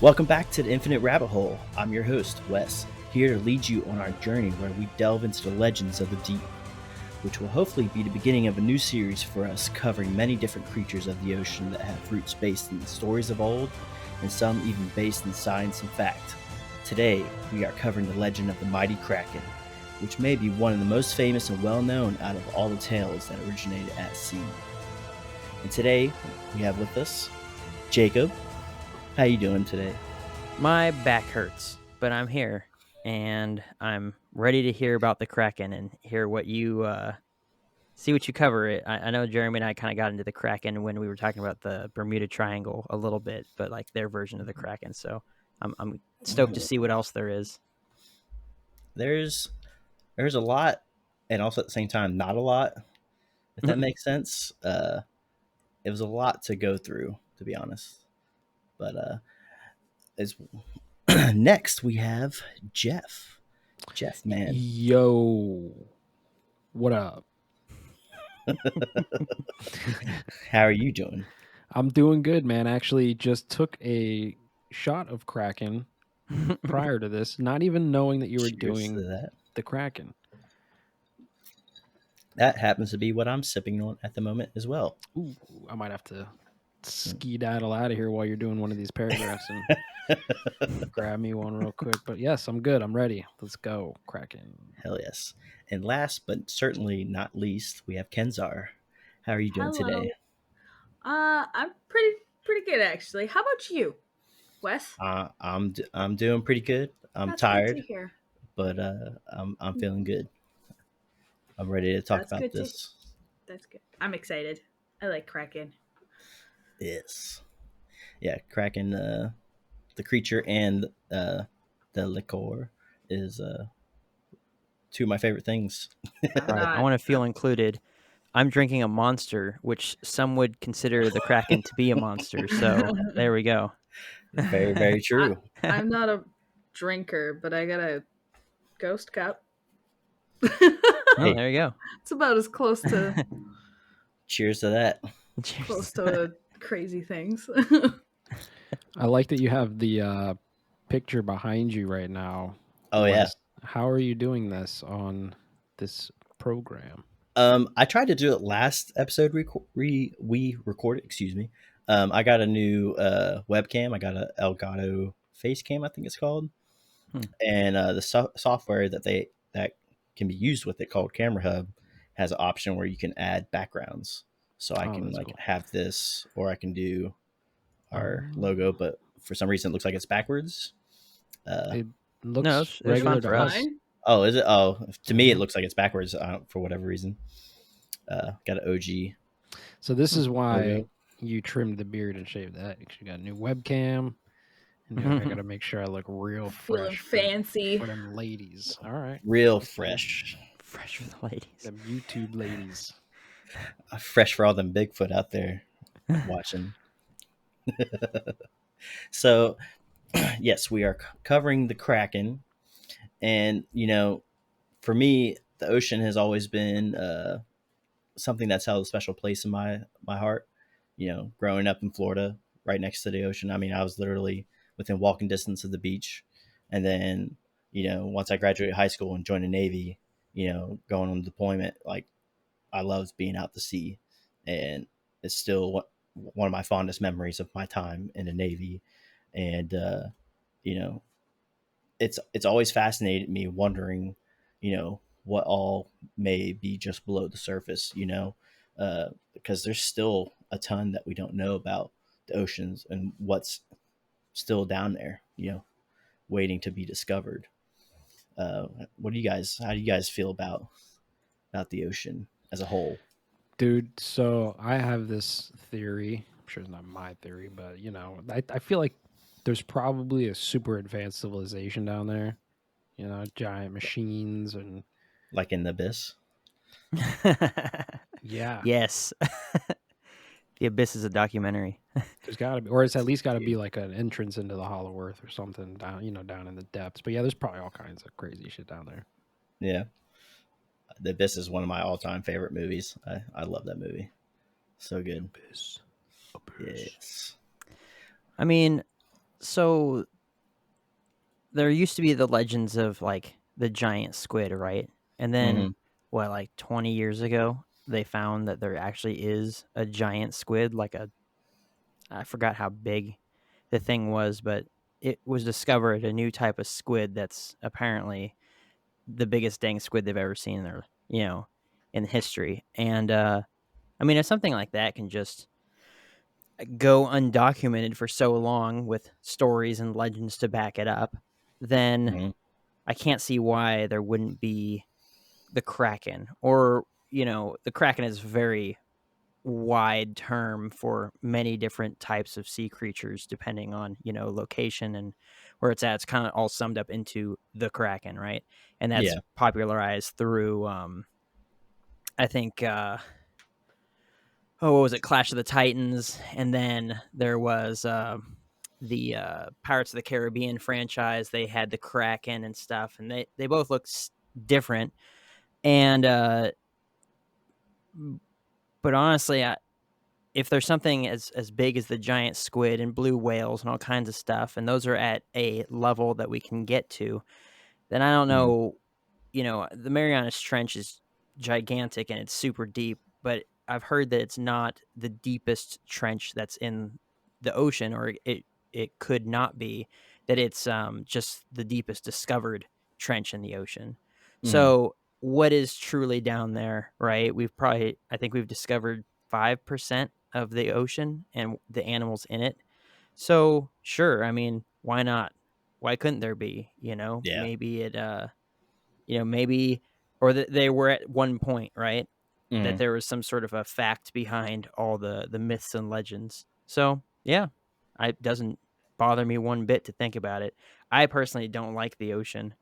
Welcome back to the Infinite Rabbit Hole. I'm your host, Wes, here to lead you on our journey where we delve into the legends of the deep, which will hopefully be the beginning of a new series for us covering many different creatures of the ocean that have roots based in the stories of old, and some even based in science and fact. Today, we are covering the legend of the mighty Kraken, which may be one of the most famous and well-known out of all the tales that originated at sea. And today, we have with us Jacob. How you doing today? My back hurts, but I'm here, and I'm ready to hear about the Kraken and hear what you see what you cover. It. I know Jeremy and I kind of got into the Kraken when we were talking about the Bermuda Triangle a little bit, but like their version of the Kraken. So I'm stoked to see what else there is. There's a lot, and also at the same time, not a lot. If that makes sense. It was a lot to go through, to be honest. But as next we have Jeff. Jeff, man. Yo, what up? How are you doing? I'm doing good, man. Actually, just took a shot of Kraken prior to this, not even knowing that you were Cheers doing to that. the Kraken. That happens to be what I'm sipping on at the moment as well. Ooh, I might have to skedaddle out of here while you're doing one of these paragraphs and grab me one real quick. But yes, I'm good. I'm ready. Let's go, Kraken. Hell yes. And last but certainly not least, we have Kenzar. How are you doing today? I'm pretty good actually. How about you, Wes? I'm doing pretty good. I'm That's tired, good to hear. but I'm feeling good. I'm ready to talk about this. That's good. I'm excited. I like Kraken. Yes. Yeah, Kraken, the creature and the liqueur is two of my favorite things. Right. I want to feel included. I'm drinking a monster, which some would consider the Kraken to be a monster. So there we go. Very, very true. I'm not a drinker, but I got a ghost cup. Oh, there you go. It's about as close to Cheers to that. Cheers. close to crazy things. I like that you have the picture behind you right now. Oh, yeah. How are you doing this on this program? I tried to do it last episode we recorded, excuse me. I got a new webcam. I got a Elgato face cam, I think it's called. And the software that can be used with it called Camera Hub has an option where you can add backgrounds. So I can cool. Have this, or I can do our logo, but for some reason it looks like it's backwards. It looks regular to us. Oh, is it? Oh, to me it looks like it's backwards for whatever reason. Got an OG. So this is why you trimmed the beard and shaved that. You got a new webcam. And I got to make sure I look real fresh. Fancy. For them ladies. All right. Real fresh. Fresh for the ladies. Them YouTube ladies. Fresh for all them Bigfoot out there watching. So, yes, we are covering the Kraken. And, for me, the ocean has always been something that's held a special place in my heart. Growing up in Florida, right next to the ocean. I mean, I was literally within walking distance of the beach. And then, once I graduated high school and joined the Navy, going on deployment, like I loved being out to sea. And it's still one of my fondest memories of my time in the Navy. And, it's always fascinated me wondering, what all may be just below the surface, because there's still a ton that we don't know about the oceans and what's still down there, waiting to be discovered. How do you guys feel about the ocean as a whole? Dude, so I have this theory. I'm sure it's not my theory, but I feel like there's probably a super advanced civilization down there. Giant machines and like in the abyss. Yeah. Yes. The Abyss is a documentary. There's got to be, or it's at least got to be like an entrance into the Hollow Earth or something down, down in the depths. But yeah, there's probably all kinds of crazy shit down there. Yeah. The Abyss is one of my all-time favorite movies. I love that movie. So good. Abyss. Yes. I mean, So there used to be the legends of like the giant squid, right? And then Hmm. what, like 20 years ago, they found that there actually is a giant squid, like I forgot how big the thing was, but it was discovered a new type of squid that's apparently the biggest dang squid they've ever seen in their, in history. And I mean, if something like that can just go undocumented for so long with stories and legends to back it up, then Hmm. I can't see why there wouldn't be the Kraken. Or, the Kraken is a very wide term for many different types of sea creatures depending on, location and where it's at. It's kind of all summed up into the Kraken, right? And that's Yeah. popularized through I think what was it, Clash of the Titans, and then there was the Pirates of the Caribbean franchise. They had the Kraken and stuff, and they both look different. And but honestly, if there's something as big as the giant squid and blue whales and all kinds of stuff, and those are at a level that we can get to, then I don't Hmm. know. The Marianas Trench is gigantic and it's super deep, but I've heard that it's not the deepest trench that's in the ocean, or it could not be. That it's just the deepest discovered trench in the ocean. Hmm. So what is truly down there, right? I think we've discovered 5% of the ocean and the animals in it. So sure, I mean, why not? Why couldn't there be? Yeah. Maybe maybe, or that they were at one point, right? That Hmm. there was some sort of a fact behind all the myths and legends. So yeah, it doesn't bother me one bit to think about it. I personally don't like the ocean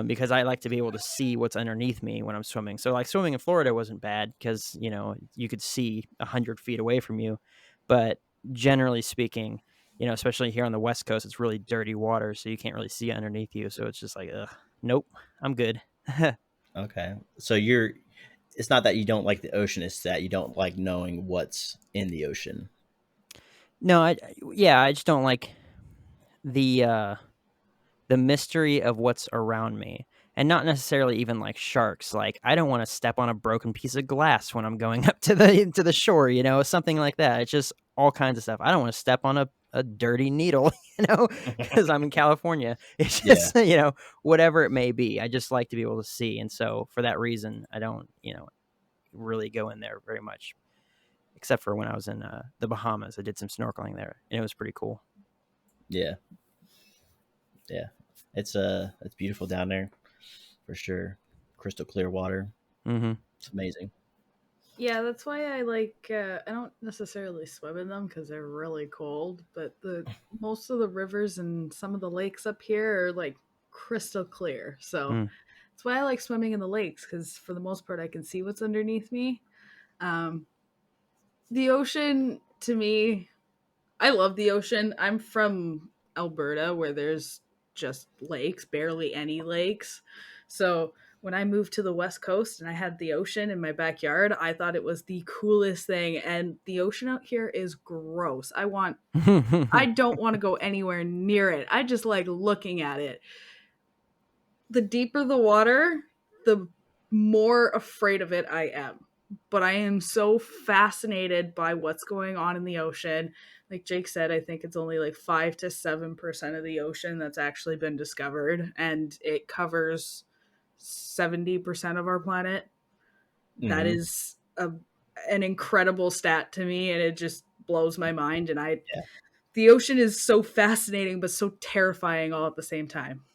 because I like to be able to see what's underneath me when I'm swimming. So like swimming in Florida wasn't bad because you could see 100 feet away from you, but generally speaking, especially here on the West Coast, it's really dirty water, so you can't really see underneath you. So it's just like, ugh, nope, I'm good. Okay. So it's not that you don't like the ocean, it's that you don't like knowing what's in the ocean. No, yeah, I just don't like the the mystery of what's around me, and not necessarily even like sharks. Like I don't want to step on a broken piece of glass when I'm going up to the shore, something like that. It's just all kinds of stuff. I don't want to step on a dirty needle, because I'm in California. It's Yeah. just, whatever it may be. I just like to be able to see, and so for that reason, I don't, really go in there very much. Except for when I was in the Bahamas, I did some snorkeling there, and it was pretty cool. Yeah. Yeah. It's beautiful down there for sure. Crystal clear water. Mm-hmm. It's amazing. Yeah, that's why I like. I don't necessarily swim in them because they're really cold. But the most of the rivers and some of the lakes up here are like crystal clear. So Mm. that's why I like swimming in the lakes because for the most part I can see what's underneath me. Um, the ocean to me, I love the ocean. I'm from Alberta where there's just lakes, barely any lakes. So when I moved to the West Coast and I had the ocean in my backyard, I thought it was the coolest thing. And the ocean out here is gross. I don't want to go anywhere near it. I just like looking at it. The deeper the water, the more afraid of it I am. But I am so fascinated by what's going on in the ocean. Like Jake said, I think it's only like 5 to 7% of the ocean that's actually been discovered, and it covers 70% of our planet. That Hmm. is an incredible stat to me, and it just blows my mind. And Yeah. the ocean is so fascinating, but so terrifying all at the same time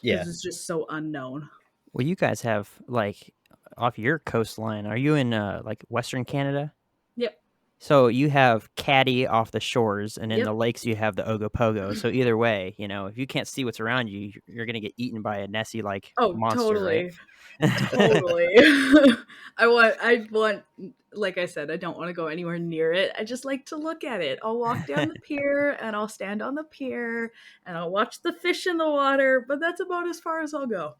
Yeah. because it's just so unknown. Well, you guys have like off your coastline. Are you in like Western Canada? Yep. So you have Caddy off the shores, and in the Yep. lakes you have the Ogopogo. So either way, if you can't see what's around you, you're gonna get eaten by a Nessie like Oh, monster, right? totally. Totally. I want like I said, I don't want to go anywhere near it. I just like to look at it. I'll walk down the pier and I'll stand on the pier and I'll watch the fish in the water, but that's about as far as I'll go.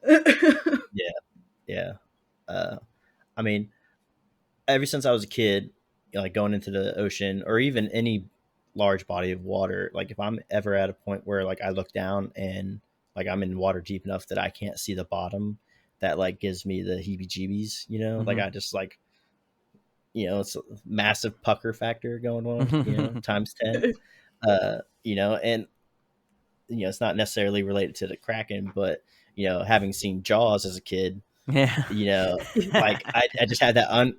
Yeah. Yeah. Uh, I mean, ever since I was a kid, like going into the ocean or even any large body of water, like if I'm ever at a point where like I look down and like I'm in water deep enough that I can't see the bottom, that like gives me the heebie-jeebies, you know. Like I just like, you know, it's a massive pucker factor going on, you know, times 10. You know, and you know, it's not necessarily related to the Kraken, but you know, having seen Jaws as a kid, Yeah. you know, like I just had that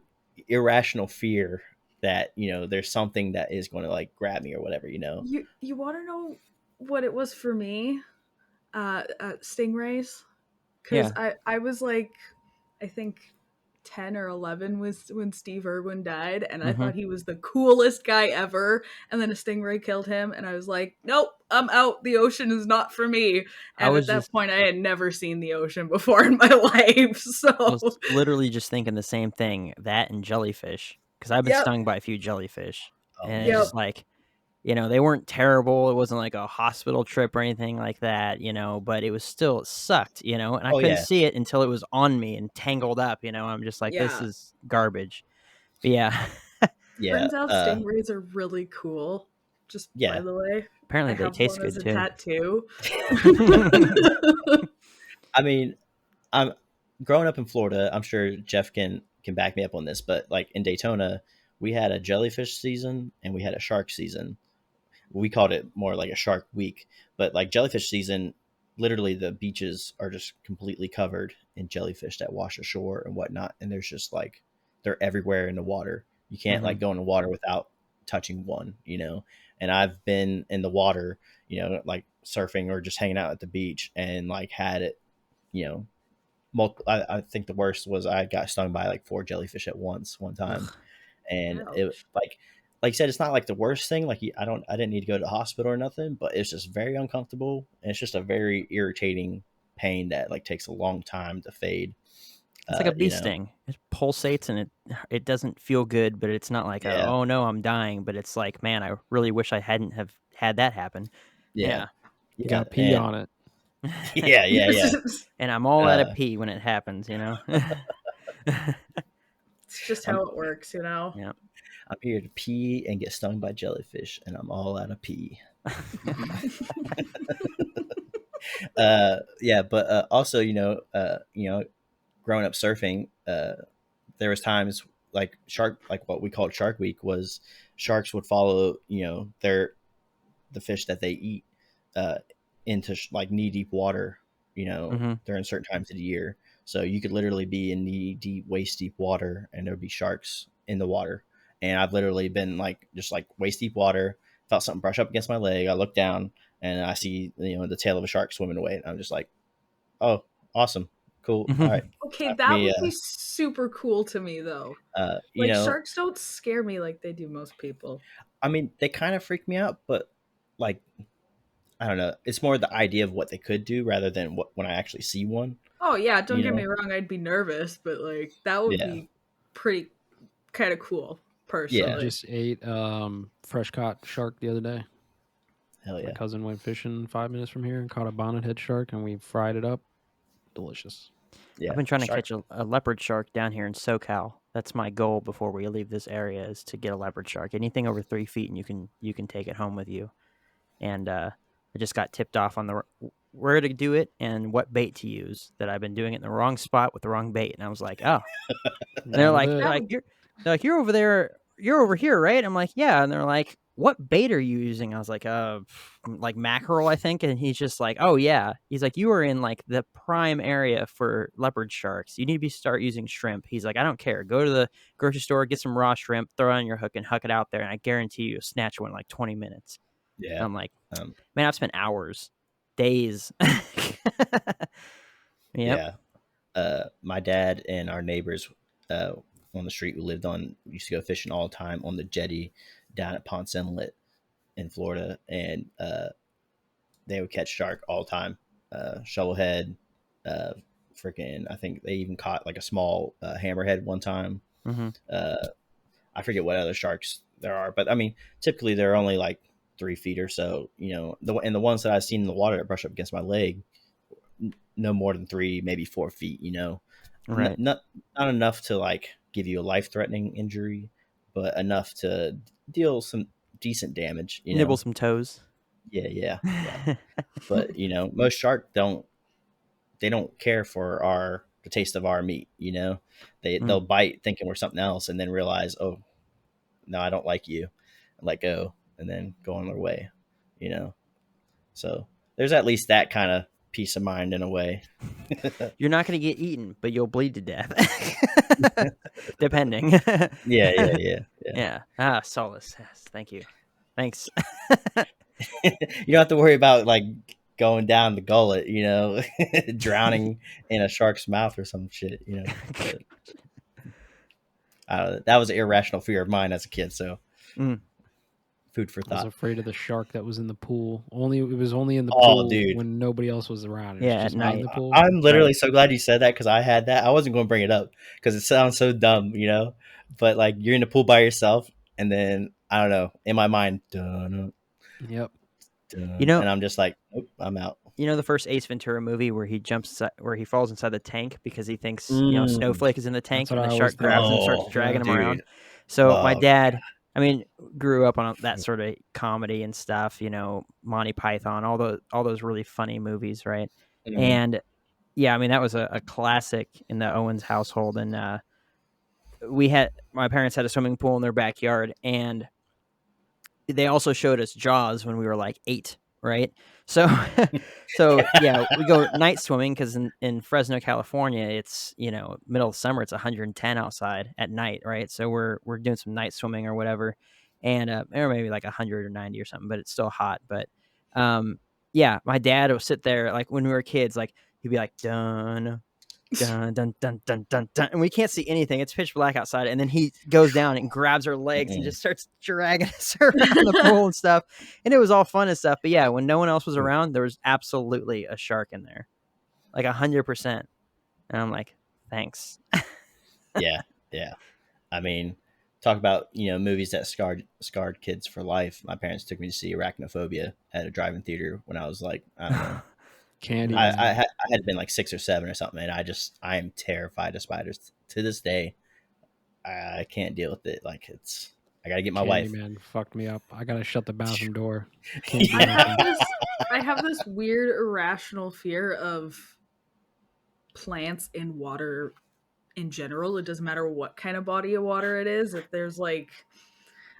irrational fear that, you know, there's something that is going to like grab me or whatever, you know. You want to know what it was for me? Stingrays, because Yeah. I was like, I think 10 or 11 was when Steve Irwin died, and I thought he was the coolest guy ever, and then a stingray killed him, and I was like, nope, I'm out, the ocean is not for me. I And at was that just point I had never seen the ocean before in my life, was so literally just thinking the same thing, that and jellyfish, because I've been yep, stung by a few jellyfish, Oh and it's man. yep, just like, you know, they weren't terrible. It wasn't like a hospital trip or anything like that, you know, but it was still, it sucked, you know, and I Oh couldn't yeah. see it until it was on me and tangled up, you know. I'm just like, this yeah. is garbage. But yeah, Yeah. Turns out stingrays are really cool. Just by Yeah. the way, apparently I they have taste one as good a too. tattoo. I mean, I'm growing up in Florida. I'm sure Jeff can back me up on this, but like in Daytona, we had a jellyfish season and we had a shark season. We called it more like a shark week, but like jellyfish season, literally the beaches are just completely covered in jellyfish that wash ashore and whatnot, and there's just like they're everywhere in the water. You can't like go in the water without touching one, you know. And I've been in the water, you know, like surfing or just hanging out at the beach, and like had it, you know, I think the worst was I got stung by like 4 jellyfish at once one time, Ugh. and it Ouch. like I said, it's not like the worst thing. Like I didn't need to go to the hospital or nothing, but it's just very uncomfortable, and it's just a very irritating pain that like takes a long time to fade. It's like a bee You know, sting. It pulsates and it doesn't feel good, but it's not like a, yeah, oh no, I'm dying. But it's like, man, I really wish I hadn't have had that happen. yeah, Yeah. You yeah, got pee on it. yeah. And I'm all out of Uh, pee when it happens, you know. It's just I'm how it works, you know. Yeah. I'm here to pee and get stung by jellyfish, and I'm all out of pee. Yeah, but also, you know, growing up surfing, there was times like shark, like what we called Shark Week, was sharks would follow, you know, the fish that they eat uh, into like knee deep water, you know, hmm during certain times of the year. So you could literally be in knee deep, waist deep water, and there'd be sharks in the water. And I've literally been like just like waist deep water, felt something brush up against my leg. I look down and I see, you know, the tail of a shark swimming away. And I'm just like, oh, awesome, cool, all right, Okay, time for that me. would be super cool to me though. You Like know, sharks don't scare me like they do most people. I mean, they kind of freak me out, but like I don't know. It's more the idea of what they could do rather than what when I actually see one. Oh yeah, don't You get know? me wrong, I'd be nervous, but like that would Yeah, be pretty kind of cool yeah, I personally. just ate fresh caught shark the other day. hell My yeah, cousin went fishing 5 minutes from here and caught a bonnethead shark, and we fried it up. Delicious. I've yeah. been trying to Shark. catch a leopard shark down here in SoCal. That's my goal before we leave this area, is to get a leopard shark. Anything over 3 feet, and you can take it home with you. And I just got tipped off on the where to do it and what bait to use. That I've been doing it in the wrong spot with the wrong bait, and I was like, oh. They're That'll like, do they're it. That like, would you're over there, you're over here, right? I'm like, yeah. And they're like, what bait are you using? I was like mackerel, I think. And he's just like, oh yeah. He's like, you are in like the prime area for leopard sharks. You need to start using shrimp. He's like, I don't care. Go to the grocery store, get some raw shrimp, throw it on your hook, and huck it out there, and I guarantee you'll snatch one in like 20 minutes. And Yeah, I'm like, um, man, I've spent hours, days. Yep. yeah. My dad and our neighbors uh, on the street we lived on used to go fishing all the time on the jetty down at Ponce Inlet in Florida, and they would catch shark all the time. Shovelhead, uh, freaking. I think they even caught like a small hammerhead one time. hmm Uh, I forget what other sharks there are, but I mean, typically they're only like 3 feet or so. You know, the ones that I've seen in the water that brush up against my leg, no more than 3, maybe 4 feet. You know, Right. not enough to like give you a life threatening injury, but enough to deal decent damage. Nibble some toes. Yeah. But most shark they don't care for the taste of our meat. They'll bite thinking we're something else, and then realize, oh no, I don't like you, and let go, and then go on their way. So there's at least that kind of peace of mind in a way. You're not going to get eaten, but you'll bleed to death, depending. Yeah. Solace. Yes, thank you. Thanks. You don't have to worry about like going down the gullet, drowning in a shark's mouth or some shit, But, that was an irrational fear of mine as a kid, so food for I was thought. afraid of the shark that was in the pool. It was only in the Oh, pool dude. when nobody else was around. It was Yeah, just at me in night. the pool. I'm literally so glad you said that, because I had that. I wasn't going to bring it up because it sounds so dumb, but like you're in the pool by yourself, and then I don't know, in my mind, dun, Yep. dun, You know- and I'm just like, nope, I'm out. You know the first Ace Ventura movie where he falls inside the tank because he thinks Mm. Snowflake is in the tank, what and I the always shark grabs him and starts thought. dragging him Dude. around. So my Oh, dad, I mean, grew up on that sort of comedy and stuff. Monty Python, all those really funny movies, right? Mhm. And yeah, I mean that was a classic in the Owens household, and my parents had a swimming pool in their backyard, and they also showed us Jaws when we were like 8, right? So, yeah, we go night swimming because in Fresno, California, it's middle of summer, it's 110 outside at night, right? So we're doing some night swimming or whatever, and or maybe like 100 or 90 or something, but it's still hot. But yeah, my dad would sit there like when we were kids, like he'd be like dun dun dun dun dun dun dun, and we can't see anything. It's pitch black outside, and then he goes down and grabs her legs and just starts dragging us around the pool and stuff. And it was all fun and stuff. But yeah, when no one else was around, there was absolutely a shark in there, like 100%. And I'm like, thanks. Yeah. I mean, talk about movies that scarred kids for life. My parents took me to see Arachnophobia at a drive-in theater when I was like, I don't know. Candy. I had been like 6 or 7 or something, and I am terrified of spiders to this day. I can't deal with it. Like I gotta get my wife. Man fucked me up. I gotta shut the bathroom door. I have this weird irrational fear of plants in water in general. It doesn't matter what kind of body of water it is. If there's like,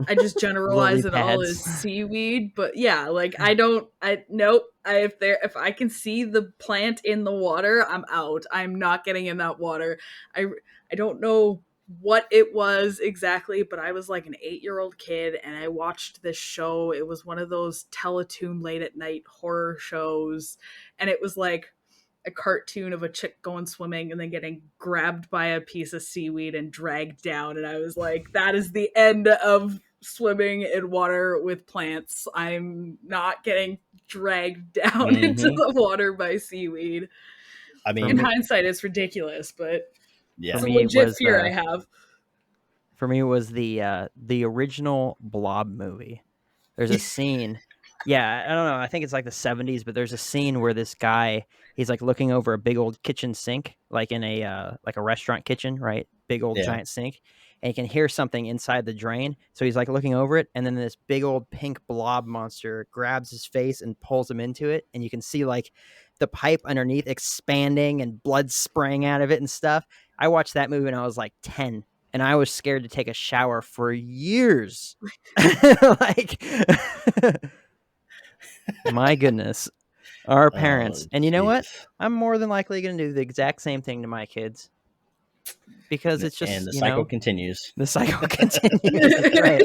I just generalize Lily it all pads. as seaweed, but yeah, like if I can see the plant in the water, I'm out. I'm not getting in that water. I don't know what it was exactly, but I was like an 8-year-old kid and I watched this show. It was one of those Teletoon late at night horror shows, and it was like a cartoon of a chick going swimming and then getting grabbed by a piece of seaweed and dragged down. And I was like, that is the end of swimming in water with plants. I'm not getting dragged down into the water by seaweed. I mean, in hindsight, it's ridiculous, but yeah. it's a me, it legit was, fear I have. For me, it was the original Blob movie. There's a scene. Yeah, I don't know. I think it's like the 70s, but there's a scene where this guy, he's like looking over a big old kitchen sink, like in a restaurant kitchen, right? Big old giant sink, and he can hear something inside the drain. So he's like looking over it, and then this big old pink blob monster grabs his face and pulls him into it, and you can see like the pipe underneath expanding and blood spraying out of it and stuff. I watched that movie when I was like 10. And I was scared to take a shower for years. Like, my goodness, our parents. And you know what? I'm more than likely going to do the exact same thing to my kids because it's just, and the cycle continues. The cycle continues. That's right.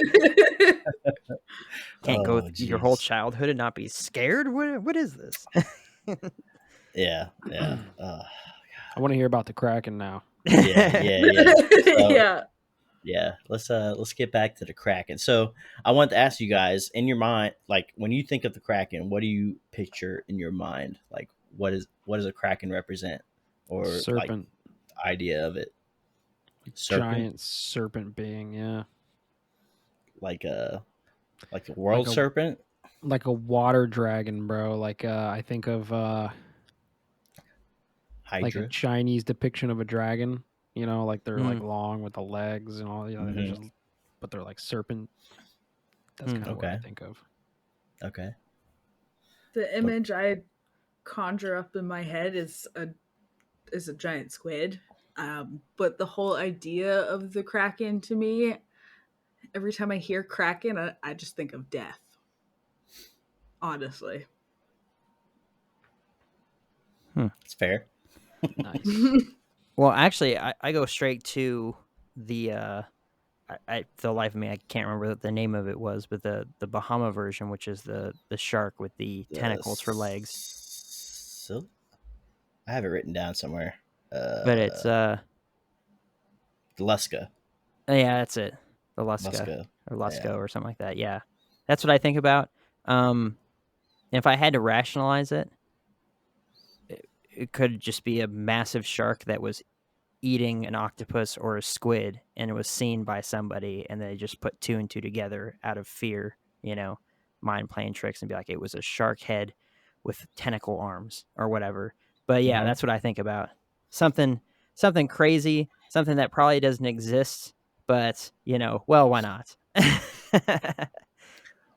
Can't go Oh, your whole jeez. childhood and not be scared. What is this? Yeah. I want to hear about the Kraken now. Yeah. So, Yeah. yeah, let's get back to the Kraken. So I want to ask you guys, in your mind, like when you think of the Kraken, what do you picture in your mind? Like what does a Kraken represent, or Serpent. like idea of it? Giant serpent being, yeah. Like a world serpent, like a water dragon, bro. Like I think of Hydra. like a Chinese depiction of a dragon. Like they're like long with the legs and all. They're just, but they're like serpent That's kind of what I Okay. think of. Okay. The image I conjure up in my head is a giant squid. But the whole idea of the Kraken to me, every time I hear Kraken, I just think of death. Honestly. It's fair. Nice. Well, actually, I go straight to the for the life of me, I can't remember what the name of it was, but the Bahama version, which is the shark with the tentacles for legs. So, I have it written down somewhere. But it's Luska. yeah, that's it. The Luska Luska. or Lusco Yeah. or something like that. Yeah. That's what I think about. If I had to rationalize it, it could just be a massive shark that was eating an octopus or a squid and it was seen by somebody and they just put two and two together out of fear, mind playing tricks and be like, it was a shark head with tentacle arms or whatever. But yeah, that's what I think about. Something crazy, something that probably doesn't exist, but well, why not?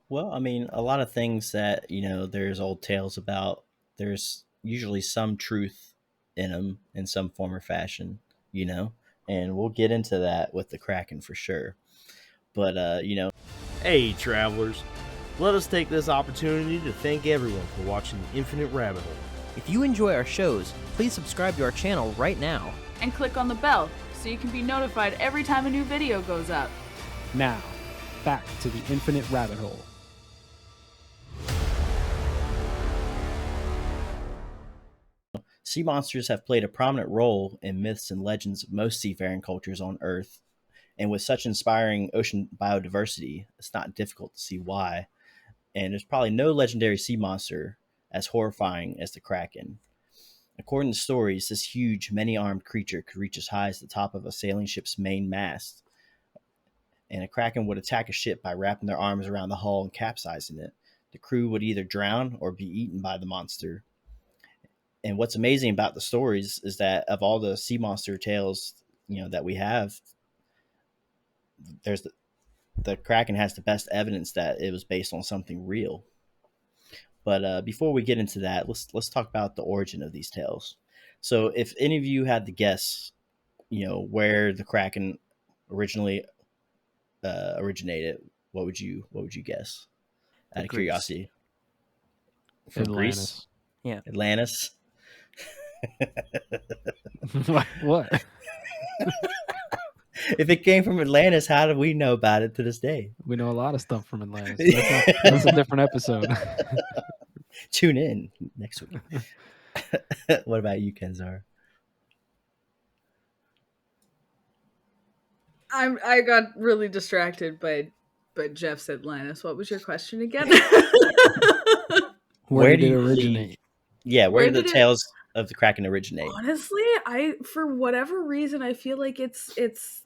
Well, I mean, a lot of things that, there's old tales about, there's usually some truth in them in some form or fashion, and we'll get into that with the Kraken for sure. But, Hey, travelers. Let us take this opportunity to thank everyone for watching The Infinite Rabbit Hole. If you enjoy our shows, please subscribe to our channel right now. And click on the bell so you can be notified every time a new video goes up. Now, back to the infinite rabbit hole. sea monsters have played a prominent role in myths and legends of most seafaring cultures on Earth. And with such inspiring ocean biodiversity, it's not difficult to see why. And there's probably no legendary sea monster as horrifying as the Kraken. According to stories, this huge, many-armed creature could reach as high as the top of a sailing ship's main mast. And a Kraken would attack a ship by wrapping their arms around the hull and capsizing it. The crew would either drown or be eaten by the monster. And what's amazing about the stories is that of all the sea monster tales, that we have, there's the Kraken has the best evidence that it was based on something real. But before we get into that, let's talk about the origin of these tales. So, if any of you had to guess, where the Kraken originally originated, what would you guess? Out of Greece. curiosity, from Greece, Yeah. Atlantis. What? If it came from Atlantis, how do we know about it to this day? We know a lot of stuff from Atlantis. That's a different episode. Tune in next week. What about you, Kenzar? I got really distracted by Jeff's Atlantis. What was your question again? Where do did it you originate? Yeah, where Where did the did it- tales of the Kraken originate? Honestly, for whatever reason I feel like it's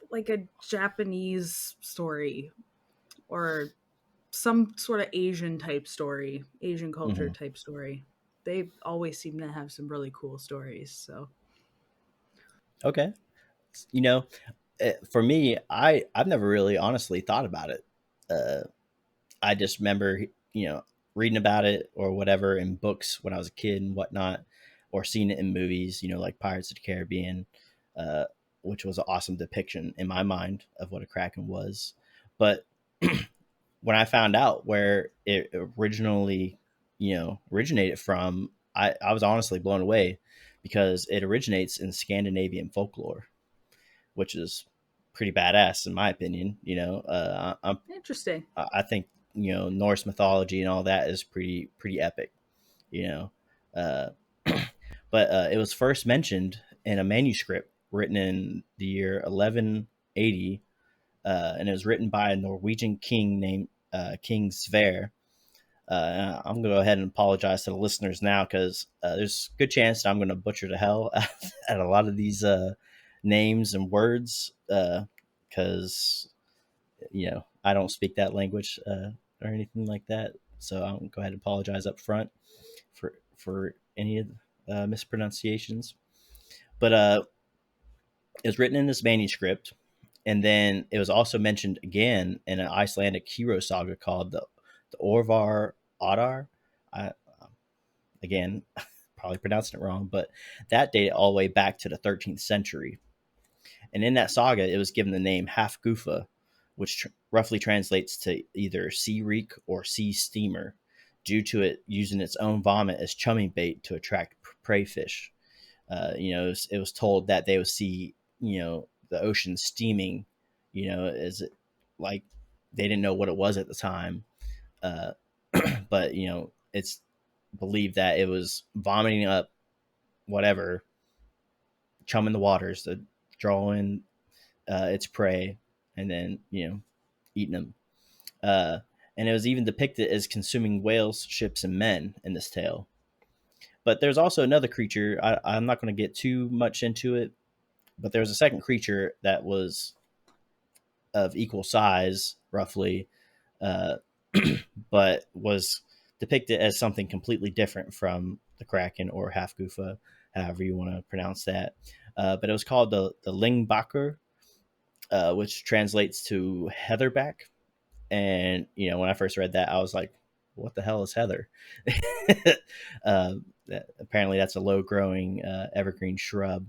like a Japanese story or some sort of Asian type story, Asian culture type story. They always seem to have some really cool stories. So Okay. For me, I've never really honestly thought about it. I just remember, reading about it or whatever in books when I was a kid and whatnot, or seeing it in movies, like Pirates of the Caribbean, which was an awesome depiction in my mind of what a Kraken was. But when I found out where it originally, originated from, I was honestly blown away because it originates in Scandinavian folklore, which is pretty badass in my opinion. interesting. I think Norse mythology and all that is pretty epic. Uh, but it was first mentioned in a manuscript written in the year 1180, and it was written by a Norwegian king named King Sverre. I'm going to go ahead and apologize to the listeners now because there's a good chance that I'm going to butcher the hell at a lot of these names and words because, I don't speak that language or anything like that. So I'll go ahead and apologize up front for any mispronunciations. But it was written in this manuscript, And then it was also mentioned again in an Icelandic hero saga called the Orvar Adar. I, again, probably pronouncing it wrong, but that dated all the way back to the 13th century. And in that saga, it was given the name Hafgufa, which roughly translates to either sea reek or sea steamer, due to it using its own vomit as chumming bait to attract prey fish. It was told that they would see, the ocean steaming, as it, like, they didn't know what it was at the time. Uh, but, it's believed that it was vomiting up whatever, chumming the waters to draw in its prey, and then, eating them. Uh, and it was even depicted as consuming whales, ships, and men in this tale. But there's also another creature. I'm not going to get too much into it, but there was a second creature that was of equal size, roughly, uh, but was depicted as something completely different from the Kraken or Hafgufa, however you want to pronounce that. But it was called the Lingbakur, which translates to heatherback. And when I first read that, I was like, "What the hell is heather?" uh, Apparently, that's a low-growing evergreen shrub.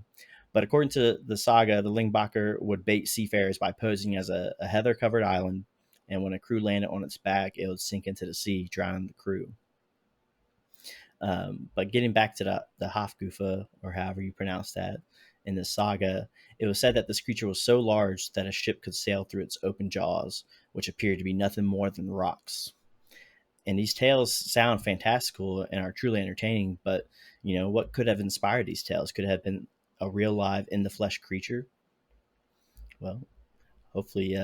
But according to the saga, the Lingbacher would bait seafarers by posing as a heather-covered island, and when a crew landed on its back, it would sink into the sea, drowning the crew. But getting back to the Hafgufa, or however you pronounce that, in the saga, it was said that this creature was so large that a ship could sail through its open jaws, which appeared to be nothing more than rocks. And these tales sound fantastical and are truly entertaining, but what could have inspired these tales? Could it have been a real live in the flesh creature? Well, hopefully,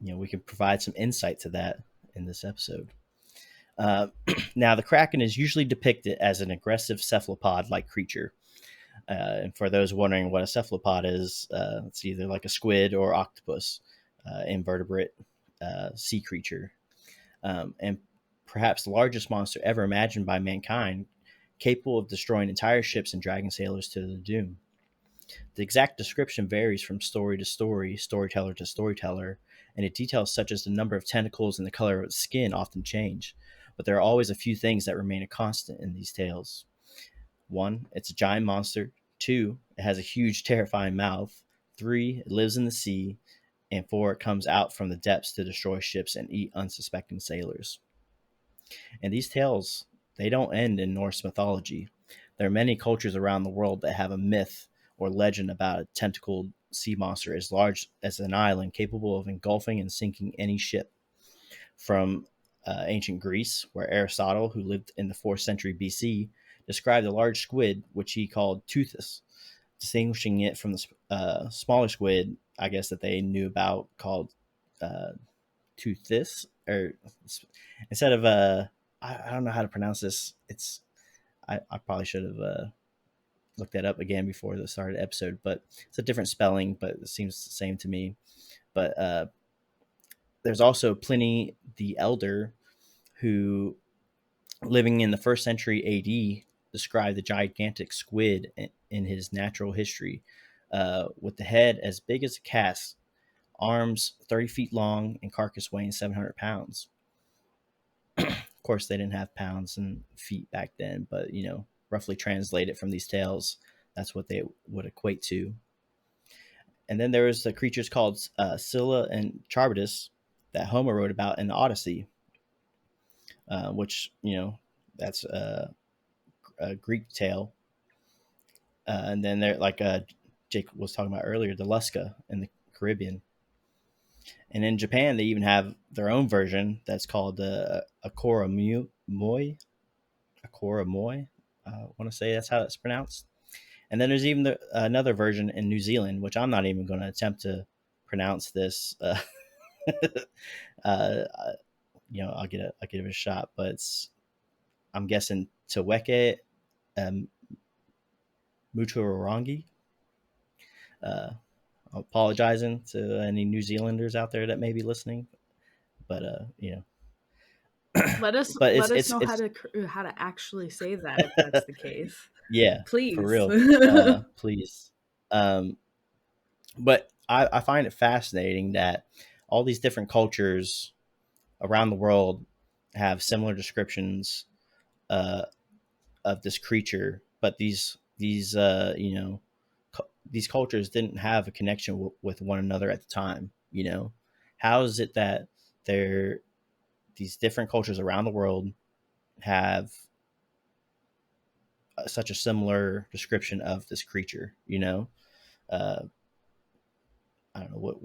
we can provide some insight to that in this episode. Now, the Kraken is usually depicted as an aggressive cephalopod-like creature. And for those wondering what a cephalopod is, it's either like a squid or octopus, invertebrate sea creature. And perhaps the largest monster ever imagined by mankind, capable of destroying entire ships and dragging sailors to the doom. The exact description varies from story to story, storyteller to storyteller, and the details such as the number of tentacles and the color of its skin often change, but there are always a few things that remain a constant in these tales. 1, it's a giant monster. 2, it has a huge, terrifying mouth. 3, it lives in the sea. And 4, it comes out from the depths to destroy ships and eat unsuspecting sailors. And these tales, they don't end in Norse mythology. There are many cultures around the world that have a myth or legend about a tentacled sea monster as large as an island, capable of engulfing and sinking any ship. From ancient Greece, where Aristotle, who lived in the 4th century BC, described a large squid, which he called Teuthus, distinguishing it from the smaller squid, I guess, that they knew about, called Teuthus, or instead of I don't know how to pronounce this. I probably should have looked that up again before the start of the episode, but it's a different spelling, but it seems the same to me. But there's also Pliny the Elder, who, living in the 1st century AD, described the gigantic squid in his Natural History, with the head as big as a cask, arms 30 feet long, and carcass weighing 700 pounds. Of course, they didn't have pounds and feet back then, but, roughly translated from these tales, that's what they would equate to. And then there was the creatures called Scylla and Charybdis that Homer wrote about in the Odyssey, which, that's a Greek tale. And then there, like Jake was talking about earlier, the Lusca in the Caribbean. And in Japan, they even have their own version that's called the Akora Moi. Akora Moi. I want to say that's how it's pronounced. And then there's even another version in New Zealand, which I'm not even going to attempt to pronounce this. I'll give it a shot, but I'm guessing Teweke Mutuarangi. Apologizing to any New Zealanders out there that may be listening, but let us but know how to actually say that if that's the case. Yeah, Please. for real, please. But I find it fascinating that all these different cultures around the world have similar descriptions uh, of this creature, but these these cultures didn't have a connection with one another at the time. How is it that they're these different cultures around the world have such a similar description of this creature? Uh, I don't know, what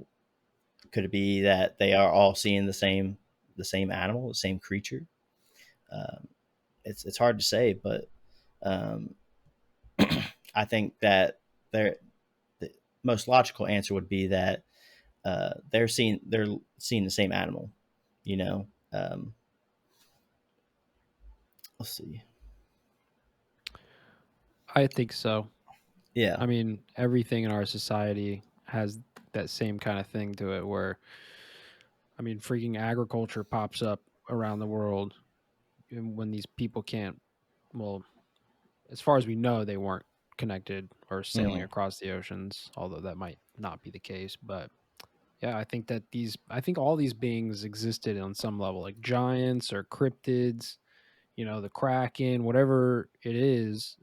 could it be, that they are all seeing the same animal, the same creature. Um, it's hard to say, but um, I think that the most logical answer would be that they're seeing the same animal. You know, let's see. I think so. Yeah. I mean, everything in our society has that same kind of thing to it where, I mean, freaking agriculture pops up around the world when these people can't, well, as far as we know, they weren't connected or sailing Hmm. across the oceans, although that might not be the case. But yeah, I think all these beings existed on some level, like giants or cryptids, the Kraken, whatever it is,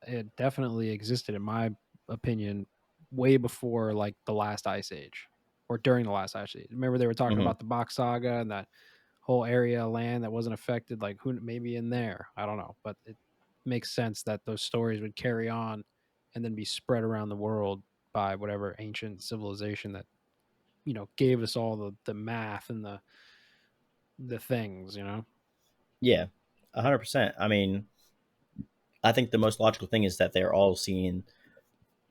it definitely existed, in my opinion, way before like the last ice age or during the last ice age. Remember they were talking Hmm. about the Box Saga and that whole area of land that wasn't affected, like who maybe in there. I don't know, but it makes sense that those stories would carry on and then be spread around the world by whatever ancient civilization that gave us all the math and the things. Yeah, 100%. I mean, I think the most logical thing is that they're all seeing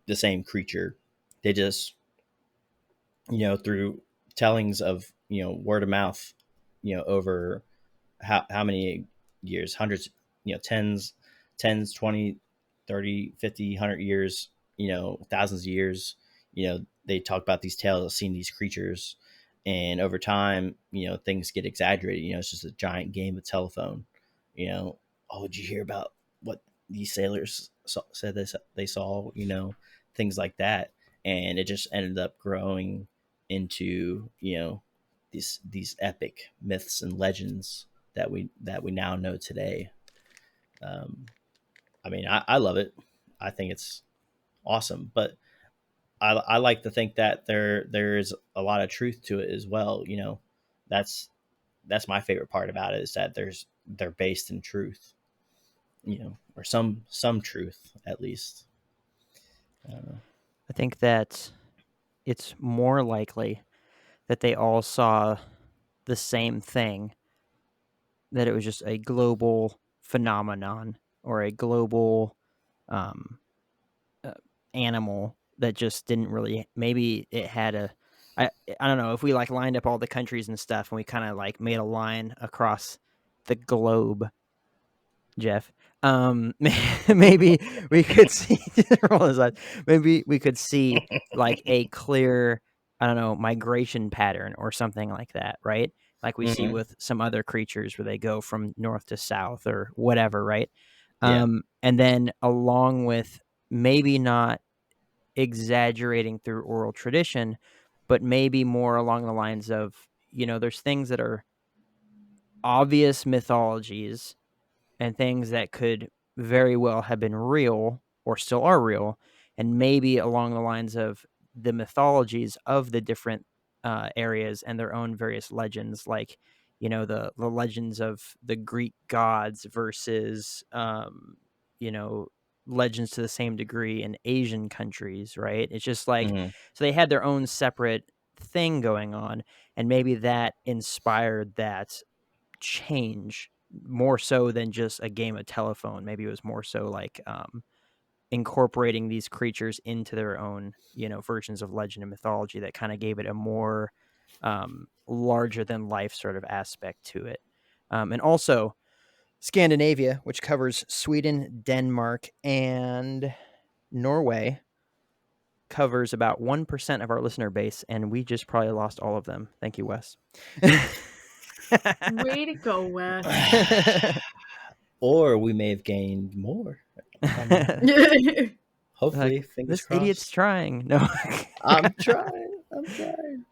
the same creature. They just, through tellings of, word of mouth, over how many years, hundreds, tens 20, 30, 50, 100 years, thousands of years. They talk about these tales of seeing these creatures, and over time, things get exaggerated. It's just a giant game of telephone. Oh, did you hear about what these sailors said they saw? Things like that, and it just ended up growing into these epic myths and legends that we now know today. Um, I mean, I love it. I think it's awesome, but I like to think that there's a lot of truth to it as well. That's that's my favorite part about it, is that they're based in truth. Or some truth at least. I don't know. I think that it's more likely that they all saw the same thing, that it was just a global phenomenon or a global um, uh, animal that just didn't really, maybe it had I don't know, if we like lined up all the countries and stuff and we kind of like made a line across the globe, Jeff. Maybe we could see roll his eyes. Maybe we could see like a clear, I don't know, migration pattern or something like that, right? Like we see Hmm. with some other creatures where they go from north to south or whatever, right? Yeah. And then along with maybe not exaggerating through oral tradition, but maybe more along the lines of, there's things that are obvious mythologies and things that could very well have been real or still are real, and maybe along the lines of the mythologies of the different areas and their own various legends, like the legends of the Greek gods versus you know legends to the same degree in Asian countries, right? It's just like, Hmm. so they had their own separate thing going on, and maybe that inspired that change more so than just a game of telephone. Maybe it was more so like incorporating these creatures into their own, versions of legend and mythology that kind of gave it a more larger than life sort of aspect to it. And also Scandinavia, which covers Sweden, Denmark, and Norway, covers about 1% of our listener base, and we just probably lost all of them. Thank you, Wes. Way to go, Wes. Or we may have gained more. I mean, hopefully, Like, fingers this idiot's crossed. trying. No. I'm trying. I'm trying.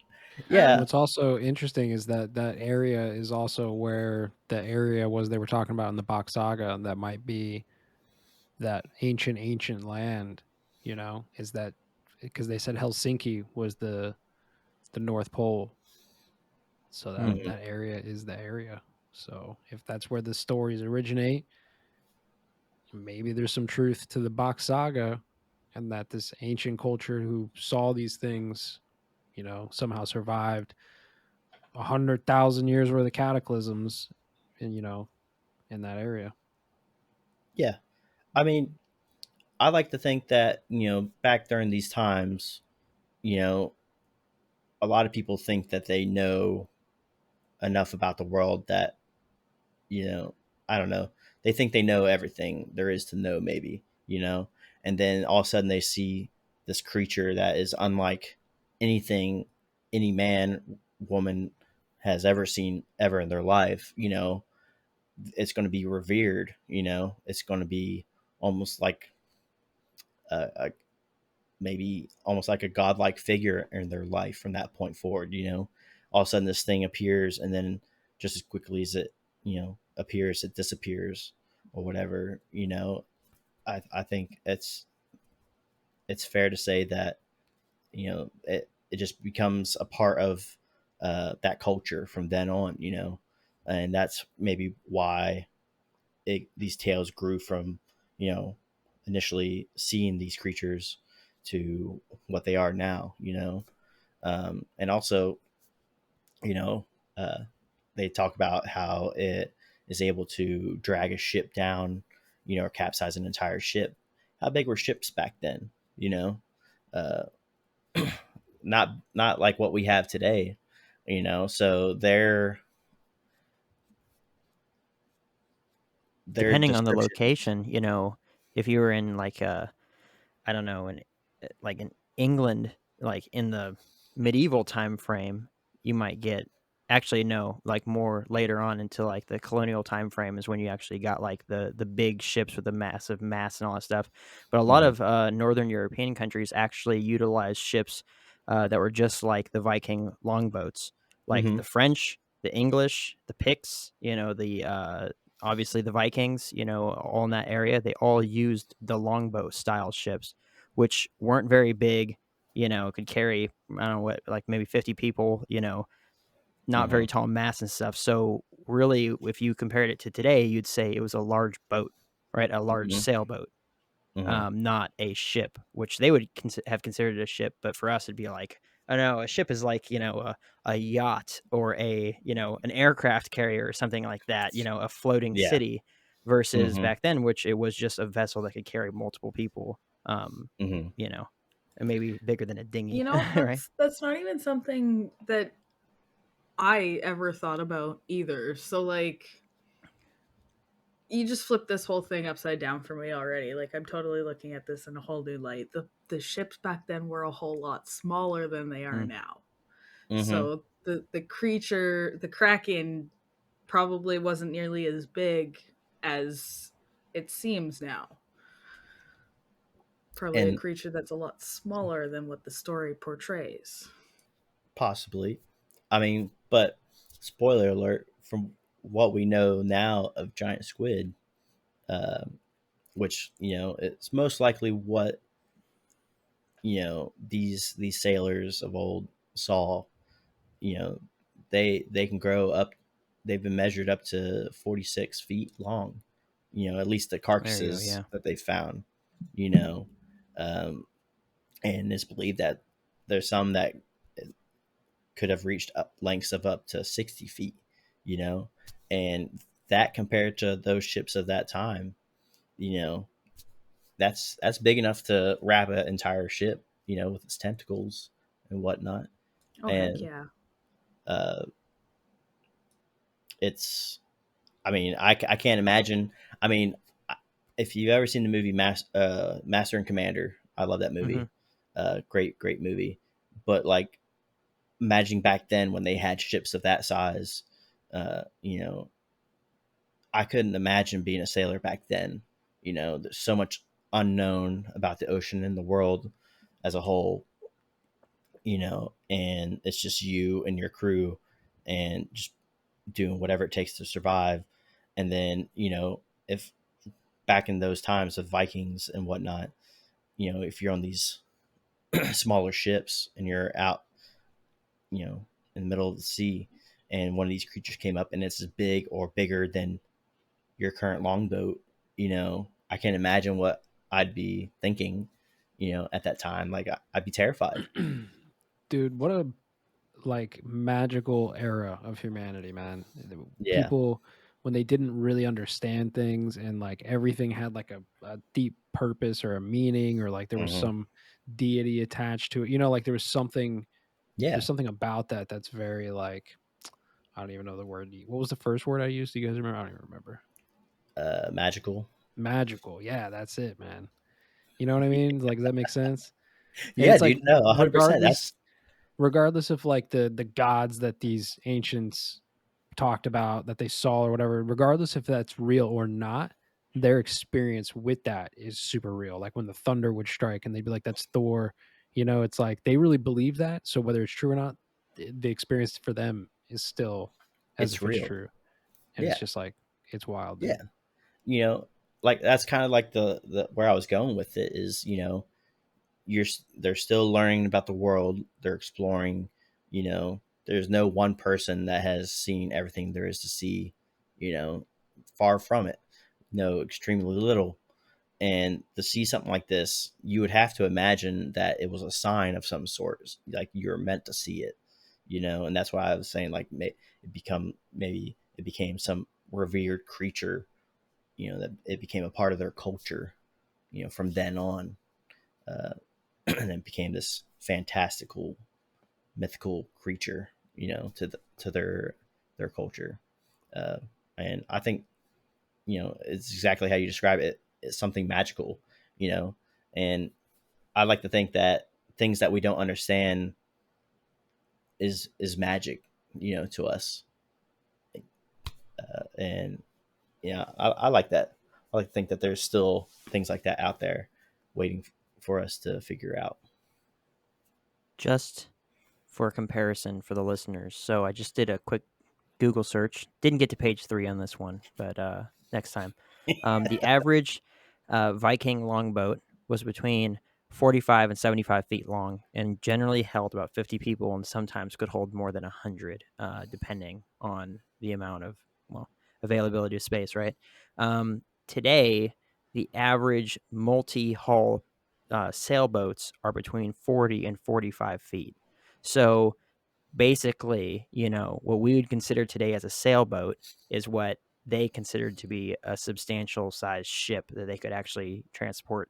And Yeah. what's also interesting is that that area is also where the area was they were talking about in the Bach Saga, and that might be that ancient land, is that because they said Helsinki was the North Pole. So that Hmm. Mhm. that area is the area. So if that's where the stories originate, maybe there's some truth to the Bach Saga, and that this ancient culture who saw these things, somehow survived 100,000 years worth of cataclysms, and in that area. Yeah. I mean, I like to think that, back during these times, you know, a lot of people think that they know enough about the world that, you know, I don't know. They think they know everything there is to know, maybe, and then all of a sudden they see this creature that is unlike anything any man, woman has ever seen ever in their life. It's going to be revered. It's going to be almost like a maybe almost like a godlike figure in their life from that point forward. All of a sudden this thing appears, and then just as quickly as it appears, it disappears or whatever. I think it's fair to say that it just becomes a part of that culture from then on. And that's maybe why these tales grew from you know initially seeing these creatures to what they are now. And also, you know uh, they talk about how it is able to drag a ship down, or capsize an entire ship. How big were ships back then? uh, not like what we have today. So their Depending on the descriptions. location, if you were in like I don't know, in England, like in the medieval time frame, you might get actually no, like more later on into like the colonial time frame is when you actually got like the big ships with the massive masts and all that stuff. But a lot Mhm. of northern European countries actually utilized ships that were just like the Viking longboats, like Mhm. the French, the English, the Picts, the obviously the Vikings, all in that area. They all used the longboat style ships, which weren't very big, could carry, I don't know what, like maybe 50 people, not very Mhm. tall masts and stuff. So really, if you compared it to today, you'd say it was a large boat, right? A large Mhm. sailboat, Mhm. not a ship, which they would have considered a ship. But for us, it'd be like, I don't know, a ship is like, a yacht or an aircraft carrier or something like that, a floating Yeah. city versus Mhm. back then, which it was just a vessel that could carry multiple people, Mhm. you know, and maybe bigger than a dinghy, right? That's not even something that I ever thought about either. So like you just flipped this whole thing upside down for me already. Like I'm totally looking at this in a whole new light. The ships back then were a whole lot smaller than they are Mm. now. Mhm. So the creature, the Kraken, probably wasn't nearly as big as it seems now. Probably a And creature that's a lot smaller than what the story portrays. possibly, I mean, but spoiler alert, from what we know now of giant squid, um, which it's most likely what these sailors of old saw. you know they can grow up. They've been measured up to 46 feet long, at least the There you go. carcasses Yeah. that they found. you know um, and it's believed that there's some that could have reached up lengths of up to 60 feet. you know and that, compared to those ships of that time, you know that's big enough to wrap an entire ship, with its tentacles and whatnot. Oh heck And yeah. uh it's I mean, I can't imagine. I mean, if you've ever seen the movie Master and Commander, I love that Hmm. movie. Great movie. But like, imagining back then when they had ships of that size, uh, you know, I couldn't imagine being a sailor back then. There's so much unknown about the ocean and the world as a whole. and it's just you and your crew and just doing whatever it takes to survive. And then, if back in those times of Vikings and whatnot, if you're on these smaller ships and you're out, in the middle of the sea, and one of these creatures came up and it's as big or bigger than your current longboat, I can't imagine what I'd be thinking, at that time. Like I'd be terrified. Dude, what a like magical era of humanity, man. Yeah. People, when they didn't really understand things and like everything had like a deep purpose or a meaning, or like there was Hmm. some deity attached to it, like there was something, Yeah. there's something about that that's very like, I don't even know the word. What was the first word I used? Do you guys remember? I don't even remember. Magical. Magical. Yeah, that's it, man. You know what I mean? Like, does that make sense? And Yeah, it's like dude. No, 100%. regardless regardless of like the gods that these ancients talked about that they saw or whatever, regardless if that's real or not, their experience with that is super real. Like when the thunder would strike and they'd be like, that's Thor, it's like they really believe that. So whether it's true or not, the experience for them is still as it's if it's real. true. And Yeah. it's just like, it's wild, dude. Yeah. Like that's kind of like the where I was going with it is, they're still learning about the world. They're exploring, there's no one person that has seen everything there is to see, far from it. No, extremely little. And to see something like this, you would have to imagine that it was a sign of some sort, like you're meant to see it, and that's why I was saying like maybe it became some revered creature, that it became a part of their culture, from then on, uh, and it became this fantastical, mythical creature, to their culture, uh, and I think it's exactly how you describe it. It's something magical, and I like to think that things that we don't understand is magic, to us, and yeah, I like that. I like to think that there's still things like that out there waiting for us to figure out. Just for comparison for the listeners. So I just did a quick Google search. Didn't get to page 3 on this one, but next time. The average Viking longboat was between 45 and 75 feet long and generally held about 50 people and sometimes could hold more than 100, depending on the amount of, availability of space, right? Today, the average multi-hull sailboats are between 40 and 45 feet. So basically, what we would consider today as a sailboat is what they considered to be a substantial sized ship that they could actually transport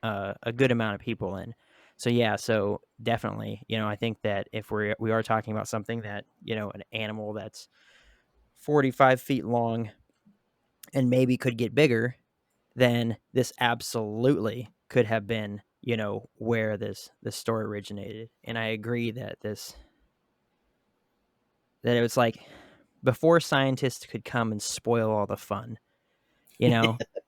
a good amount of people in. So yeah, so definitely, I think that if we are talking about something that, an animal that's 45 feet long and maybe could get bigger, then this absolutely could have been, where this story originated. And I agree that it was like before scientists could come and spoil all the fun,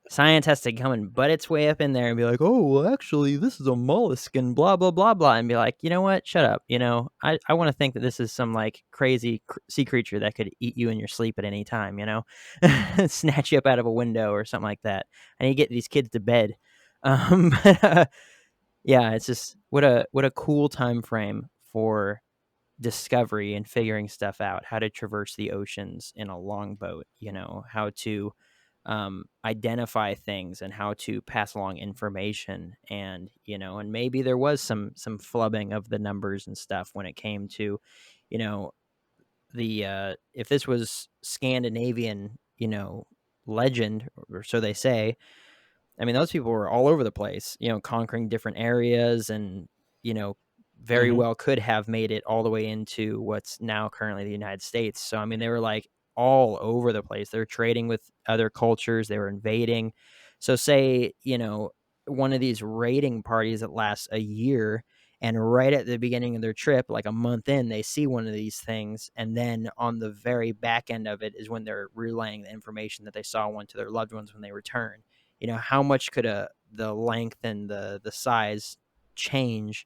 science has to come and butt its way up in there and be like, oh, well, actually, this is a mollusk and blah, blah, blah, blah. And be like, you know what? Shut up. I want to think that this is some like crazy sea creature that could eat you in your sleep at any time, snatch you up out of a window or something like that. I need to get these kids to bed. But, yeah, it's just what a cool time frame for discovery and figuring stuff out, how to traverse the oceans in a longboat, how to identify things and how to pass along information. And and maybe there was some flubbing of the numbers and stuff when it came to the if this was Scandinavian legend, or so they say. I mean, those people were all over the place, conquering different areas and, very Hmm. well could have made it all the way into what's now currently the United States. So, I mean, they were like all over the place. They're trading with other cultures, they were invading. So, say, one of these raiding parties that lasts a year, and right at the beginning of their trip, like a month in, they see one of these things. And then on the very back end of it is when they're relaying the information that they saw one to their loved ones when they return. How much could the length and the size change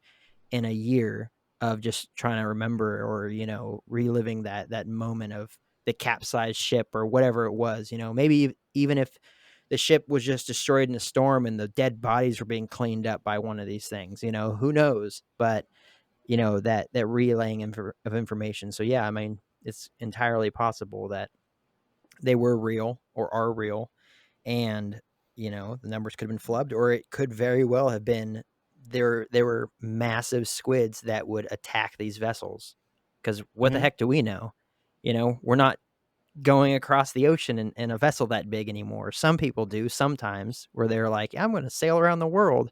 in a year of just trying to remember or, reliving that moment of the capsized ship or whatever it was, maybe even if the ship was just destroyed in a storm and the dead bodies were being cleaned up by one of these things, who knows? But, that relaying of information. So, yeah, I mean, it's entirely possible that they were real or are real. And, the numbers could have been flubbed, or it could very well have been there were massive squids that would attack these vessels. Because what the heck do we know? We're not going across the ocean in a vessel that big anymore. Some people do sometimes, where they're like, I'm going to sail around the world,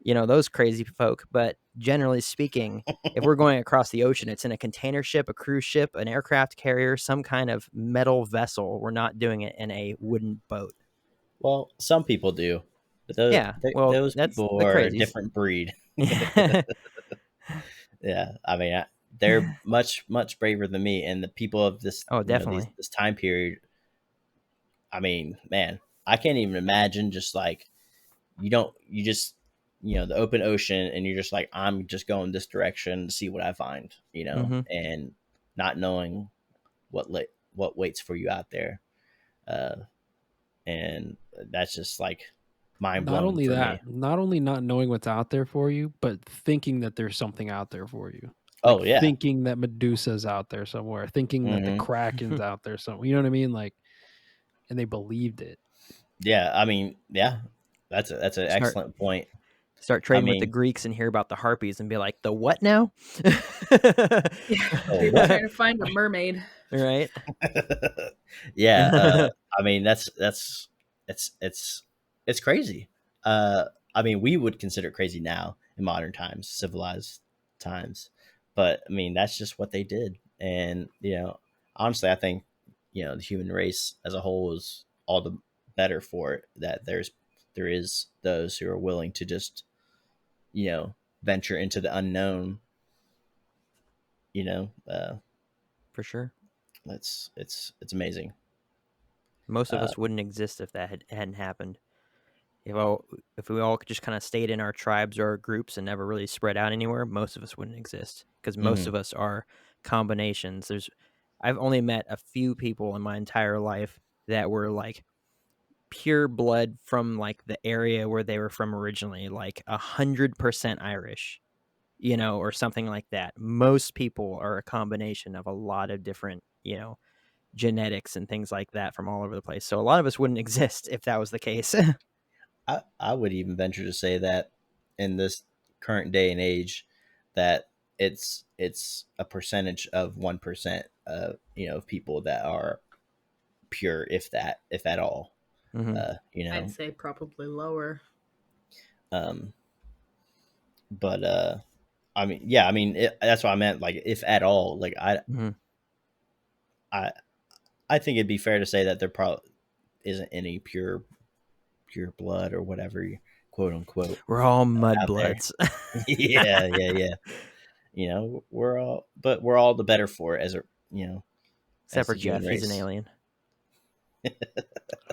those crazy folk. But generally speaking, if we're going across the ocean, it's in a container ship, a cruise ship, an aircraft carrier, some kind of metal vessel. We're not doing it in a wooden boat. Well, some people do, but those Yeah, well, those that's people the are a crazies. different breed. Yeah. Yeah, I mean, they're much braver than me, and the people of this, Oh, definitely. this time period. I mean, man, I can't even imagine just like you just the open ocean, and you're just like, I'm just going this direction to see what I find, and not knowing what waits for you out there, and that's just like mind Not blowing only for that, me. not only not knowing what's out there for you, but thinking that there's something out there for you. Oh yeah. Thinking that Medusa's out there somewhere, thinking that the Kraken's out there somewhere. You know what I mean? Like, and they believed it. Yeah, I mean, yeah, that's an excellent point. Start trading with the Greeks and hear about the harpies and be like, the what now? They were trying to find a mermaid. Right? Yeah, I mean, it's crazy. I mean, we would consider it crazy now in modern times, civilized times, but I mean, that's just what they did. And honestly, I think the human race as a whole is all the better for it, that there is those who are willing to just venture into the unknown. For sure. It's amazing. Most of us wouldn't exist if that hadn't happened. If we all just kind of stayed in our tribes or our groups and never really spread out anywhere, most of us wouldn't exist, because most of us are combinations. I've only met a few people in my entire life that were like pure blood from like the area where they were from originally, like 100% Irish, or something like that. Most people are a combination of a lot of different, genetics and things like that from all over the place. So a lot of us wouldn't exist if that was the case. I would even venture to say that in this current day and age, that it's a percentage of 1% of of people that are pure, if at all. I'd say probably lower. But I mean, yeah, I mean, that's what I meant. Like, if at all, like I think it'd be fair to say that there probably isn't any pure blood or whatever, quote unquote. We're all mudbloods. Yeah. We're all the better for it, as a except for Jeff. He's an alien.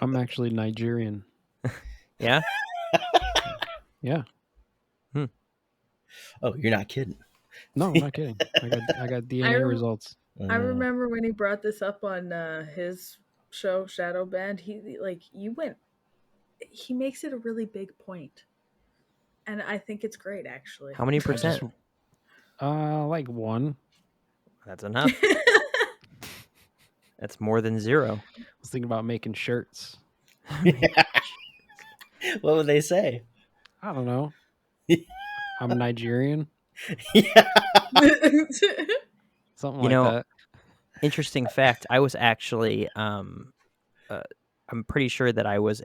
I'm actually Nigerian. Yeah. Yeah. Oh, you're not kidding? No, I'm not kidding. I got DNA results. I remember when he brought this up on his show Shadow Band. He makes it a really big point, and I think it's great, actually. How many percent? Like 1. That's enough. That's more than 0. I was thinking about making shirts. What would they say? I don't know. I'm a Nigerian. Yeah. Something like that. Interesting fact. I was actually, I'm pretty sure that I was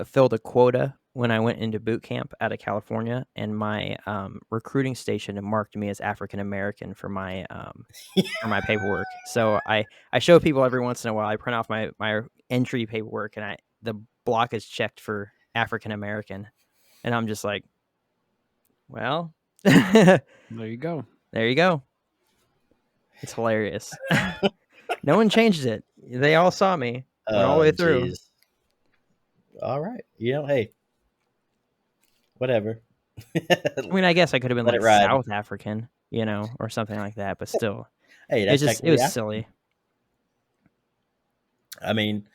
filled a quota when I went into boot camp out of California, and my recruiting station marked me as African American for my paperwork. So I show people every once in a while. I print off my entry paperwork, and the block is checked for African American, and I'm just like, well, there you go. There you go. It's hilarious. No one changed it. They all saw me. Went all the way through. Geez. All right. Hey, whatever. I mean, I guess I could have been Let like it ride. South African, or something like that, but still, Hey, it that's it technically was African. silly. I mean,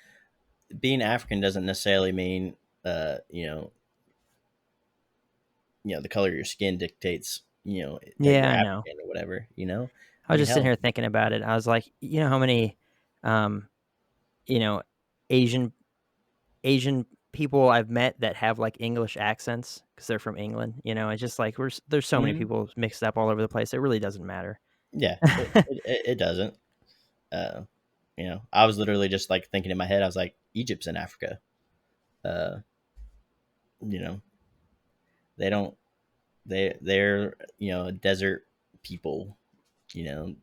being African doesn't necessarily mean, you know, the color of your skin dictates, that Yeah, you're I know. African or whatever. I I was mean, just sitting hell, here thinking about it. I was like, how many, um, you know, Asian Asian people I've met that have like English accents because they're from England. It's just like there's so many mhm. people mixed up all over the place. It really doesn't matter. Yeah, it doesn't. Uh, I was literally just like thinking in my head. I was like, Egypt's in Africa. Uh, you know, they don't. They're desert people. You know,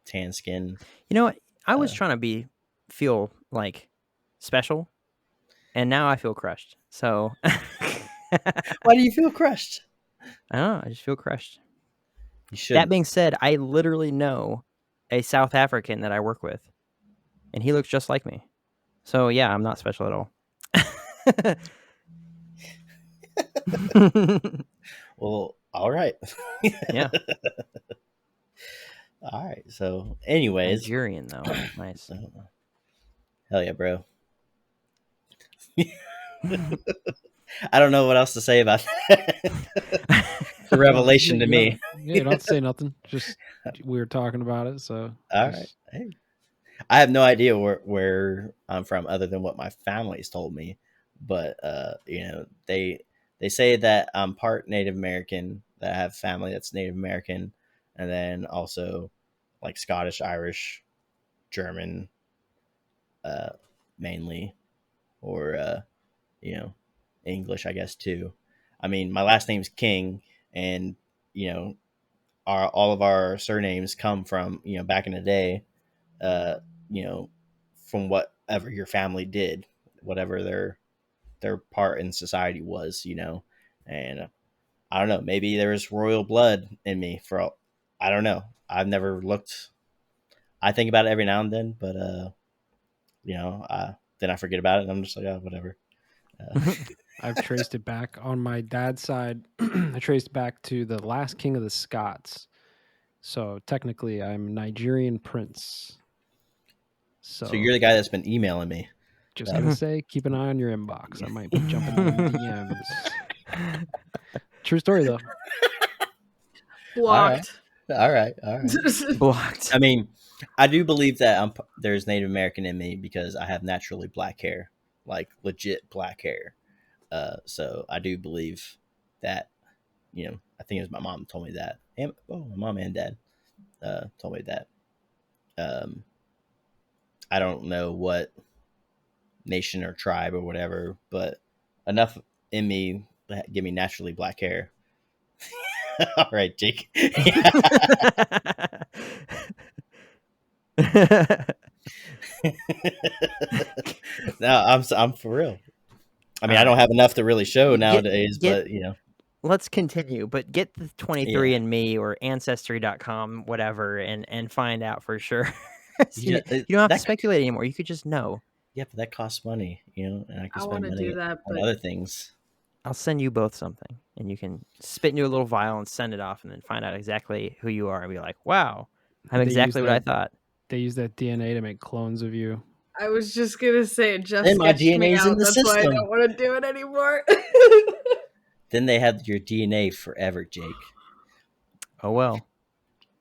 tan skin. You know what? I was Uh, trying to feel like special, and now I feel crushed. So why do you feel crushed? I don't know. I just feel crushed. You That shouldn't. being said, I literally know a South African that I work with, and he looks just like me. So yeah, I'm not special at all. Well, all right. Yeah, All right. So, anyways, Nigerian though. Nice. hell yeah, bro. I don't know what else to say about that. It's a revelation to me. Yeah, you don't have to say nothing. Just we were talking about it, so All right. just Hey, I have no idea where I'm from other than what my family's told me. But they say that I'm part Native American, that I have family that's Native American, and then also like Scottish, Irish, German, uh, mainly, or you know, English, I guess too. I mean, my last name's King, and you know, all of our surnames come from back in the day, uh, you know, from whatever your family did, whatever their part in society was, and I don't know, maybe there's royal blood in me for all, I don't know. I've never looked. I think about it every now and then, but then I forget about it, and I'm just like, oh, whatever. I've traced it back on my dad's side. I traced back to the last king of the Scots. So technically, I'm Nigerian prince. So So you're the guy that's been emailing me. just gonna say, keep an eye on your inbox. I might be jumping in the DMs. True story though. Blocked. All right. Blocked. I mean, I do believe that there's Native American in me because I have naturally black hair, like legit black hair. So I do believe that. I think it was my mom told me that. And, my mom and dad told me that. Um, I don't know what nation or tribe or whatever, but enough in me that give me naturally black hair. All right, Jake. No, I'm for real. I mean, I don't Alright. have enough to really show Get- nowadays, get- but Let's continue, but get the 23andMe or Ancestry.com, whatever, and find out for sure. You don't have to speculate anymore. You could just know. Yeah, but that costs money, and I can I spend want to money do that, on but other things. I'll send you both something, and you can spit into a little vial and send it off, and then find out exactly who you are, and be like, "Wow, I'm They use exactly what I that- thought." They use that DNA to make clones of you. I was just gonna say it just Then my sketched me DNA's in out. the That's why I system. don't want to do it anymore. Then they have your DNA forever, Jake. Oh well,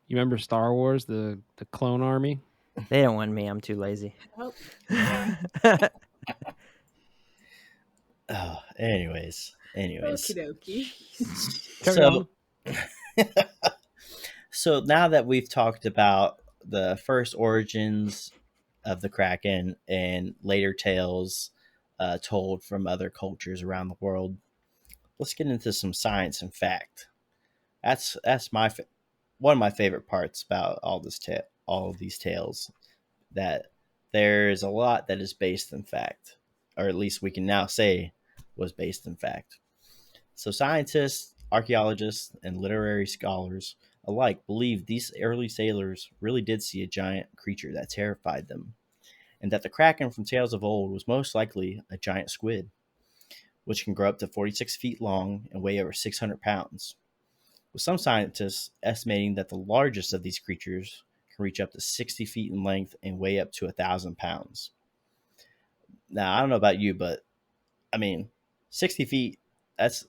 You remember Star Wars, the clone army? they don't want me. I'm too lazy. Oh, Oh, anyways. okie dokie. Carry on. So now that we've talked about the first origins of the Kraken and later tales told from other cultures around the world, let's get into some science and fact. That's one of my favorite parts about all of these tales, that there's a lot that is based in fact, or at least we can now say was based in fact. So scientists, archaeologists, and literary scholars alike believe these early sailors really did see a giant creature that terrified them, and that the Kraken from tales of old was most likely a giant squid, which can grow up to 46 feet long and weigh over 600 pounds, with some scientists estimating that the largest of these creatures can reach up to 60 feet in length and weigh up to 1,000 pounds. Now, I don't know about you, but I mean, 60 feet, that's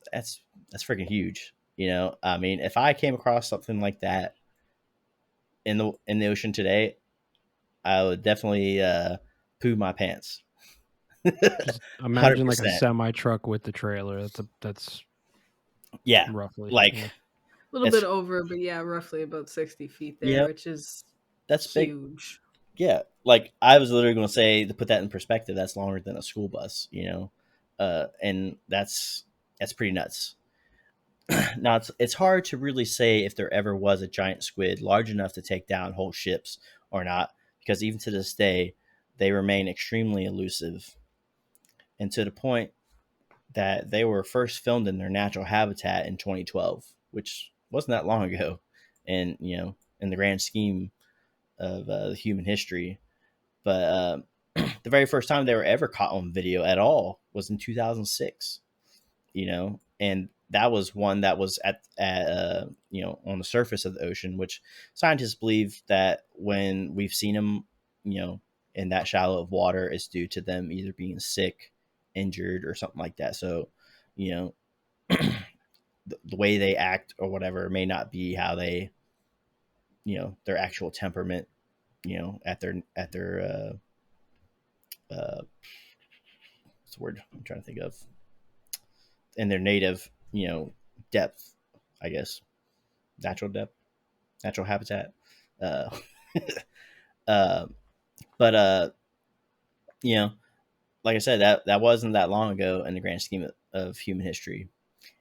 freaking huge. I mean, if I came across something like that in the ocean today, I would definitely poo my pants. Just imagine like a 100%. semi truck with the trailer. That's Yeah, roughly like yeah. A little it's bit over, but yeah, roughly about 60 feet there, yeah, which is that's big. huge. Yeah, like I was literally going to say, to put that in perspective, that's longer than a school bus. And that's pretty nuts. Now it's hard to really say if there ever was a giant squid large enough to take down whole ships or not, because even to this day they remain extremely elusive, and to the point that they were first filmed in their natural habitat in 2012, which wasn't that long ago, and in the grand scheme of human history. But the very first time they were ever caught on video at all was in 2006. And that was one that was at on the surface of the ocean, which scientists believe that when we've seen them, in that shallow of water, is due to them either being sick, injured, or something like that. So, you know, the way they act or whatever may not be how they, their actual temperament, at their what's the word I'm trying to think of, in their native, depth, I guess, natural depth, natural habitat. Uh, uh, but you know, like I said, that wasn't that long ago in the grand scheme of human history.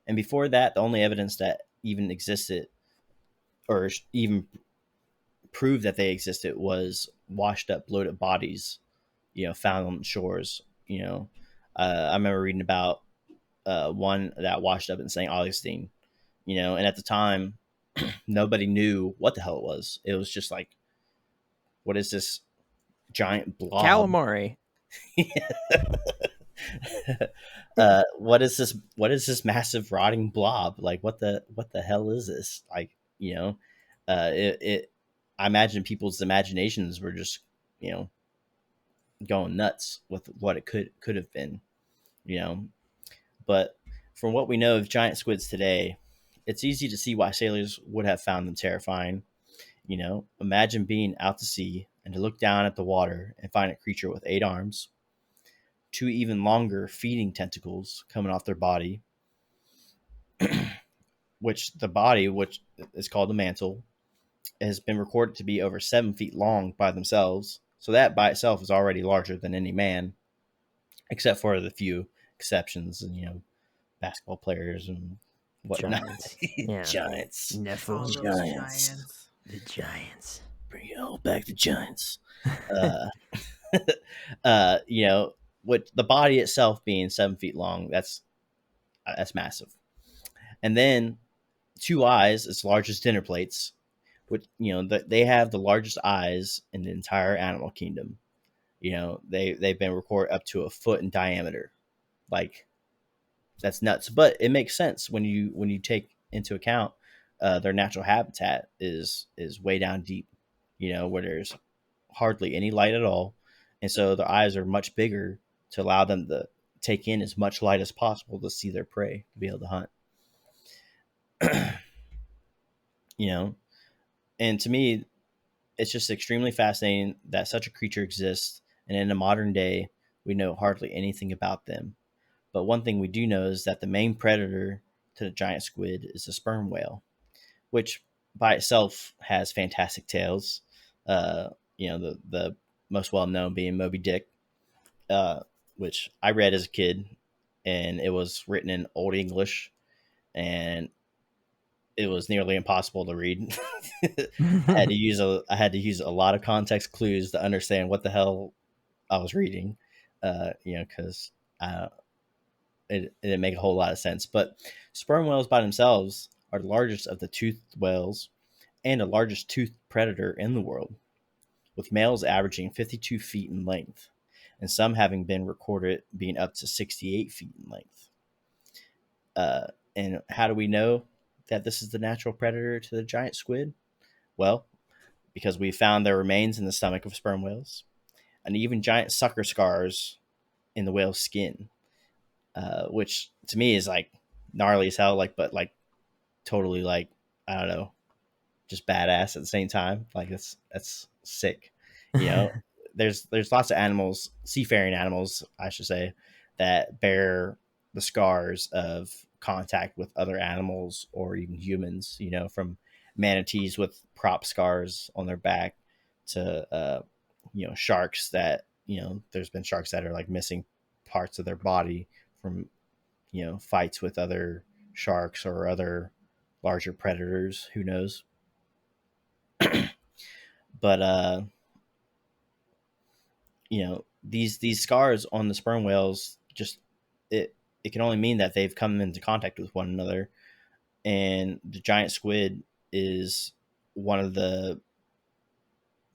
And before that, the only evidence that even existed, or even proved that they existed, was washed up, bloated bodies, found on shores. I remember reading about one that washed up in St. Augustine. And at the time, nobody knew what the hell it was. It was just like, what is this giant blob? Calamari. What is this? What is this massive rotting blob? Like, what the hell is this? Like, it. I imagine people's imaginations were just, going nuts with what it could have been, But from what we know of giant squids today, it's easy to see why sailors would have found them terrifying. Imagine being out to sea and to look down at the water and find a creature with 8 arms, 2 even longer feeding tentacles coming off their body, which is called the mantle, has been recorded to be over 7 feet long by themselves. So that by itself is already larger than any man, except for the few exceptions, and basketball players and whatnot. Giants. Yeah. Giants. All Nephilim. those Giants. giants. The giants. Bring it all back to giants. With the body itself being 7 feet long, that's massive. And then 2 eyes as large as dinner plates, which, they have the largest eyes in the entire animal kingdom. They've been recorded up to 1 foot in diameter. Like, that's nuts. But it makes sense when you take into account their natural habitat is way down deep, where there's hardly any light at all, and so their eyes are much bigger to allow them to take in as much light as possible to see their prey, to be able to hunt. And to me, it's just extremely fascinating that such a creature exists, and in the modern day, we know hardly anything about them. But one thing we do know is that the main predator to the giant squid is the sperm whale, which by itself has fantastic tales. The most well known being Moby Dick, which I read as a kid, and it was written in Old English, and it was nearly impossible to read. I had to use a lot of context clues to understand what the hell I was reading, because it didn't make a whole lot of sense. But sperm whales by themselves are the largest of the toothed whales and the largest toothed predator in the world, with males averaging 52 feet in length, and some having been recorded being up to 68 feet in length. And how do we know that this is the natural predator to the giant squid? Well, because we found their remains in the stomach of sperm whales, and even giant sucker scars in the whale's skin, which to me is like gnarly as hell. Like, but like totally like, I don't know, just badass at the same time. Like that's sick. You know, there's lots of animals, seafaring animals, I should say, that bear the scars of contact with other animals or even humans. You know, from manatees with prop scars on their back to sharks that there's been sharks that are like missing parts of their body from fights with other sharks or other larger predators. Who knows? But these scars on the sperm whales, just it can only mean that they've come into contact with one another, and the giant squid is one of the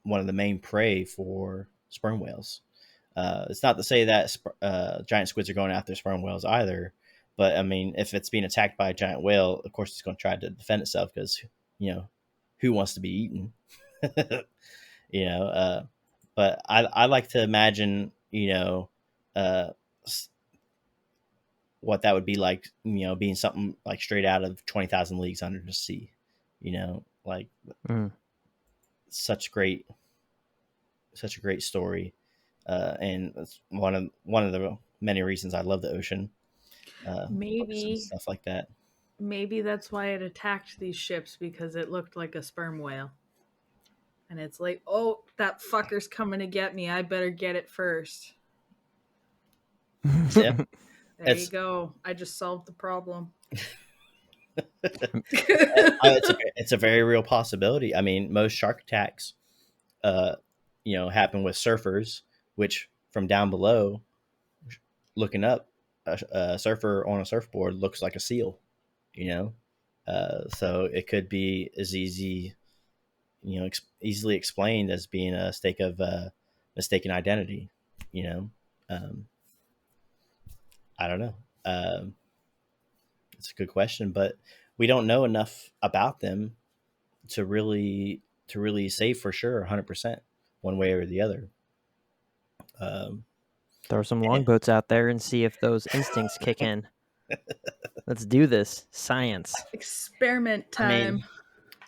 main prey for sperm whales. It's not to say that giant squids are going after sperm whales either, but I mean, if it's being attacked by a giant whale, of course it's going to try to defend itself, because who wants to be eaten? you know but I like to imagine uh what that would be like, being something like straight out of 20,000 Leagues Under the Sea. Like such a great story, and that's one of the many reasons I love the ocean. Maybe Stuff like that. Maybe that's why it attacked these ships, because it looked like a sperm whale. And it's like, oh, that fucker's coming to get me. I better get it first. Yeah. There you go. I just solved the problem. It's a very real possibility. I mean, most shark attacks, happen with surfers, which from down below, looking up, a surfer on a surfboard looks like a seal. So it could be as easily explained as being a stake of mistaken identity. I don't know. It's a good question, but we don't know enough about them to really say for sure 100% one way or the other. Throw some longboats out there and see if those instincts kick in. Let's do this. Science. Experiment time.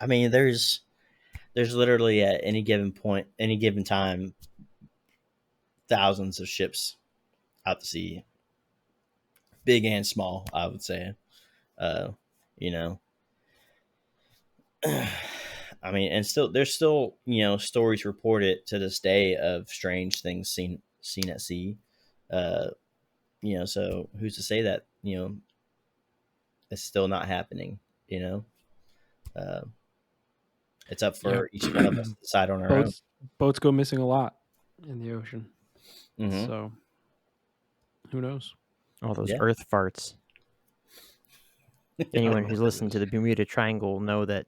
I mean, there's literally at any given time, thousands of ships out to sea, big and small, I would say. I mean, and there's still stories reported to this day of strange things seen at sea. So who's to say that it's still not happening? It's up for each one of us to decide on our own. Boats go missing a lot in the ocean. Mm-hmm. So who knows? All those earth farts. Anyone who's listened to the Bermuda Triangle know that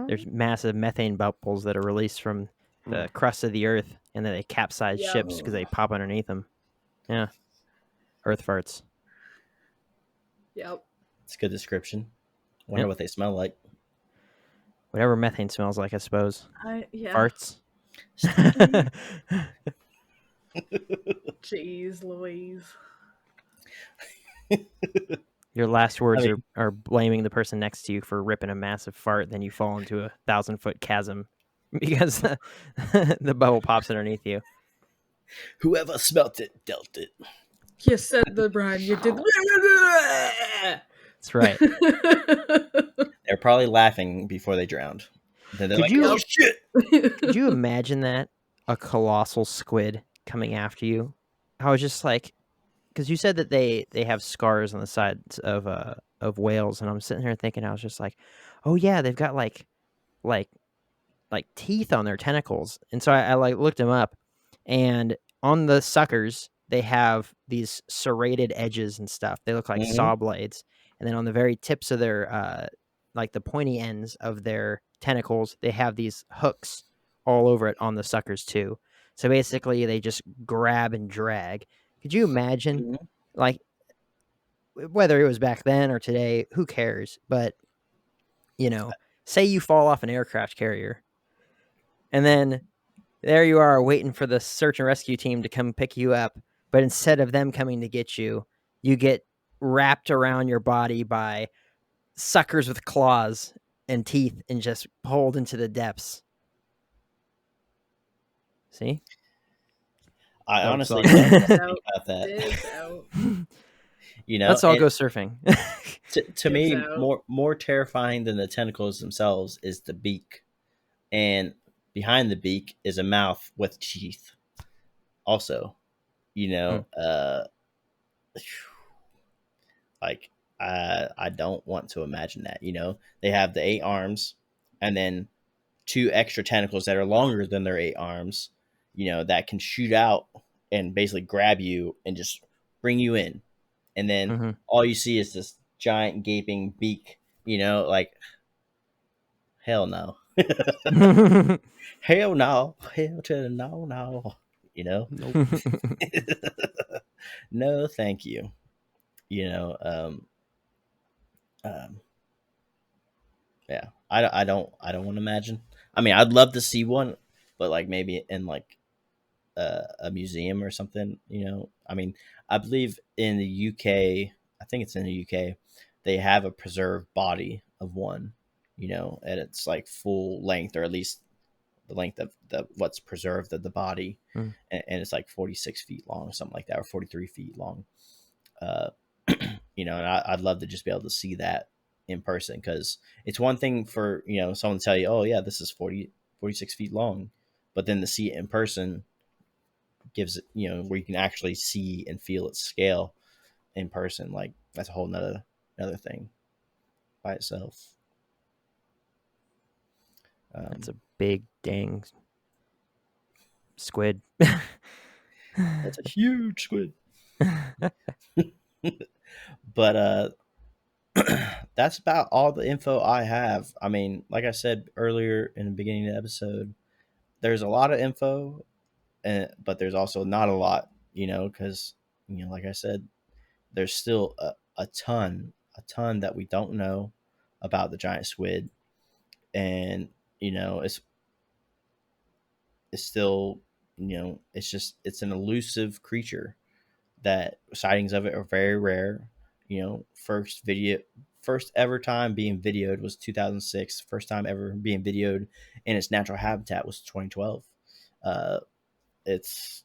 there's massive methane bubbles that are released from the crust of the earth, and then they capsize ships because they pop underneath them. Yeah. Earth farts. Yep. It's a good description. Wonder what they smell like. Whatever methane smells like, I suppose. Farts. Jeez Louise. Your last words are blaming the person next to you for ripping a massive fart, then you fall into a 1,000-foot chasm because the bubble pops underneath you. Whoever smelt it dealt it. You said the Brian. You did. That's right. They're probably laughing before they drowned. Then they're oh shit! Could you imagine that? A colossal squid coming after you? I was just like, because you said that they have scars on the sides of whales, and I'm sitting here thinking, I was just like, oh yeah, they've got like teeth on their tentacles, and so I like looked them up, and on the suckers they have these serrated edges and stuff. They look like saw blades, and then on the very tips of their like the pointy ends of their tentacles, they have these hooks all over it on the suckers too. So basically, they just grab and drag. Could you imagine, like whether it was back then or today, who cares? But, say you fall off an aircraft carrier, and then there you are waiting for the search and rescue team to come pick you up. But instead of them coming to get you, you get wrapped around your body by suckers with claws and teeth and just pulled into the depths. See? I That would honestly suck. don't Dibs think out. about that. Dibs out. Let's all And go surfing. to Dibs me, out. more terrifying than the tentacles themselves is the beak, and behind the beak is a mouth with teeth. Also, you Mm. know, like I don't want to imagine that. They have the 8 arms, and then 2 extra tentacles that are longer than their 8 arms. That can shoot out and basically grab you and just bring you in, and then Mhm. all you see is this giant gaping beak. Like hell no, hell no, hell to the no, no. Nope. No, thank you. You know, um, um, yeah, I don't want to imagine. I mean, I'd love to see one, but like maybe in like a museum or something. I mean, I believe in the UK, I think it's in the UK, they have a preserved body of one. And it's like full length, or at least the length of what's preserved of the body, Mm. and it's like 46 feet long, or something like that, or 43 feet long. Uh, and I'd love to just be able to see that in person, because it's one thing for someone to tell you, oh yeah, this is 46 feet long, but then to see it in person gives it, where you can actually see and feel its scale in person. Like that's a whole another thing by itself. That's a big dang squid. That's a huge squid. But that's about all the info I have. I mean, like I said earlier in the beginning of the episode, there's a lot of info, but there's also not a lot, because like I said, there's still a ton that we don't know about the giant squid, and it's still, it's an elusive creature that sightings of it are very rare. First ever time being videoed was 2006. First time ever being videoed in its natural habitat was 2012. uh it's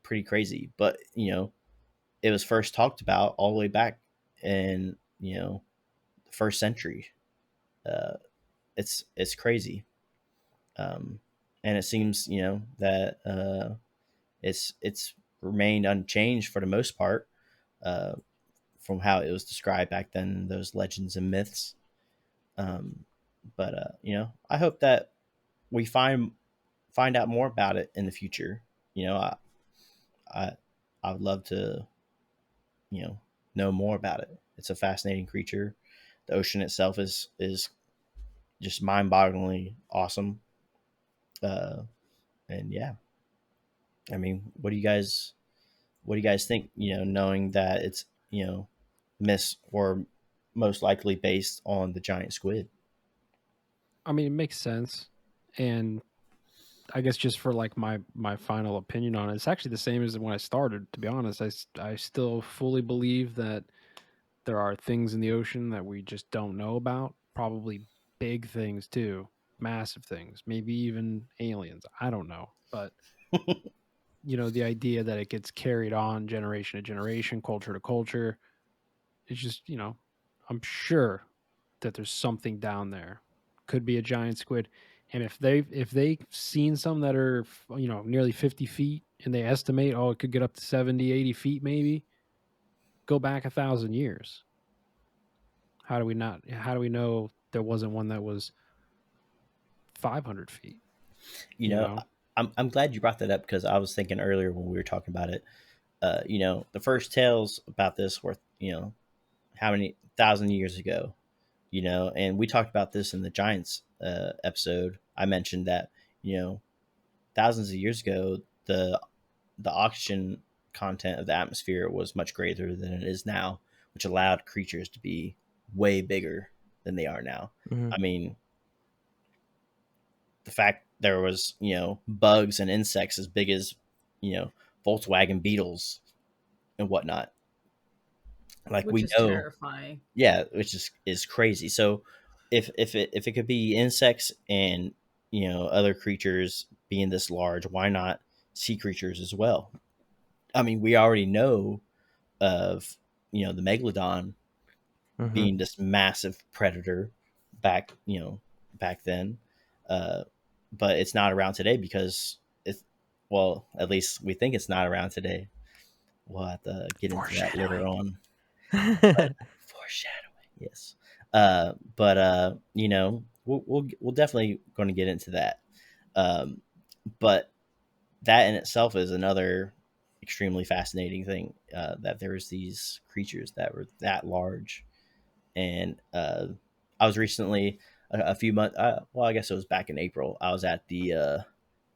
pretty crazy, but it was first talked about all the way back in the first century. uh it's crazy. um and it seems that it's remained unchanged for the most part, uh from how it was described back then, those legends and myths. But I hope that we find out more about it in the future. I I would love to you know know more about it. It's a fascinating creature. The ocean itself is just mind-bogglingly awesome. uh and yeah, I mean, what do you guys think, knowing that it's miss or most likely based on the giant squid? I mean, it makes sense, and I guess just for like my final opinion on it, it's actually the same as when I started. To be honest, I still fully believe that there are things in the ocean that we just don't know about. Probably big things too, massive things, maybe even aliens. I don't know, but the idea that it gets carried on generation to generation, culture to culture, it's just I'm sure that there's something down there. Could be a giant squid. And if they've seen some that are nearly 50 feet, and they estimate, oh, it could get up to 70, 80 feet maybe, go back 1,000 years. How do we know there wasn't one that was 500 feet? you You know know, I'm glad you brought that up, because I was thinking earlier when we were talking about it. The first tales about this were how many thousand years ago. And we talked about this in the giants episode. I mentioned that you know thousands of years ago, the oxygen content of the atmosphere was much greater than it is now, which allowed creatures to be way bigger than they are now. Mhm. I mean, the fact there was, bugs and insects as big as, Volkswagen Beetles and whatnot. Like which we is know, terrifying. yeah, which is crazy. So if it could be insects and other creatures being this large, why not sea creatures as well? I mean, we already know of the megalodon Mhm. being this massive predator back back then, uh, but it's not around today because it's, well, at least we think it's not around today. We'll have to get into that later on. But foreshadowing, yes. But we'll definitely going to get into that. Um, but that in itself is another extremely fascinating thing, that there's these creatures that were that large. And I was recently a few months. Well, I guess it was back in April. I was at the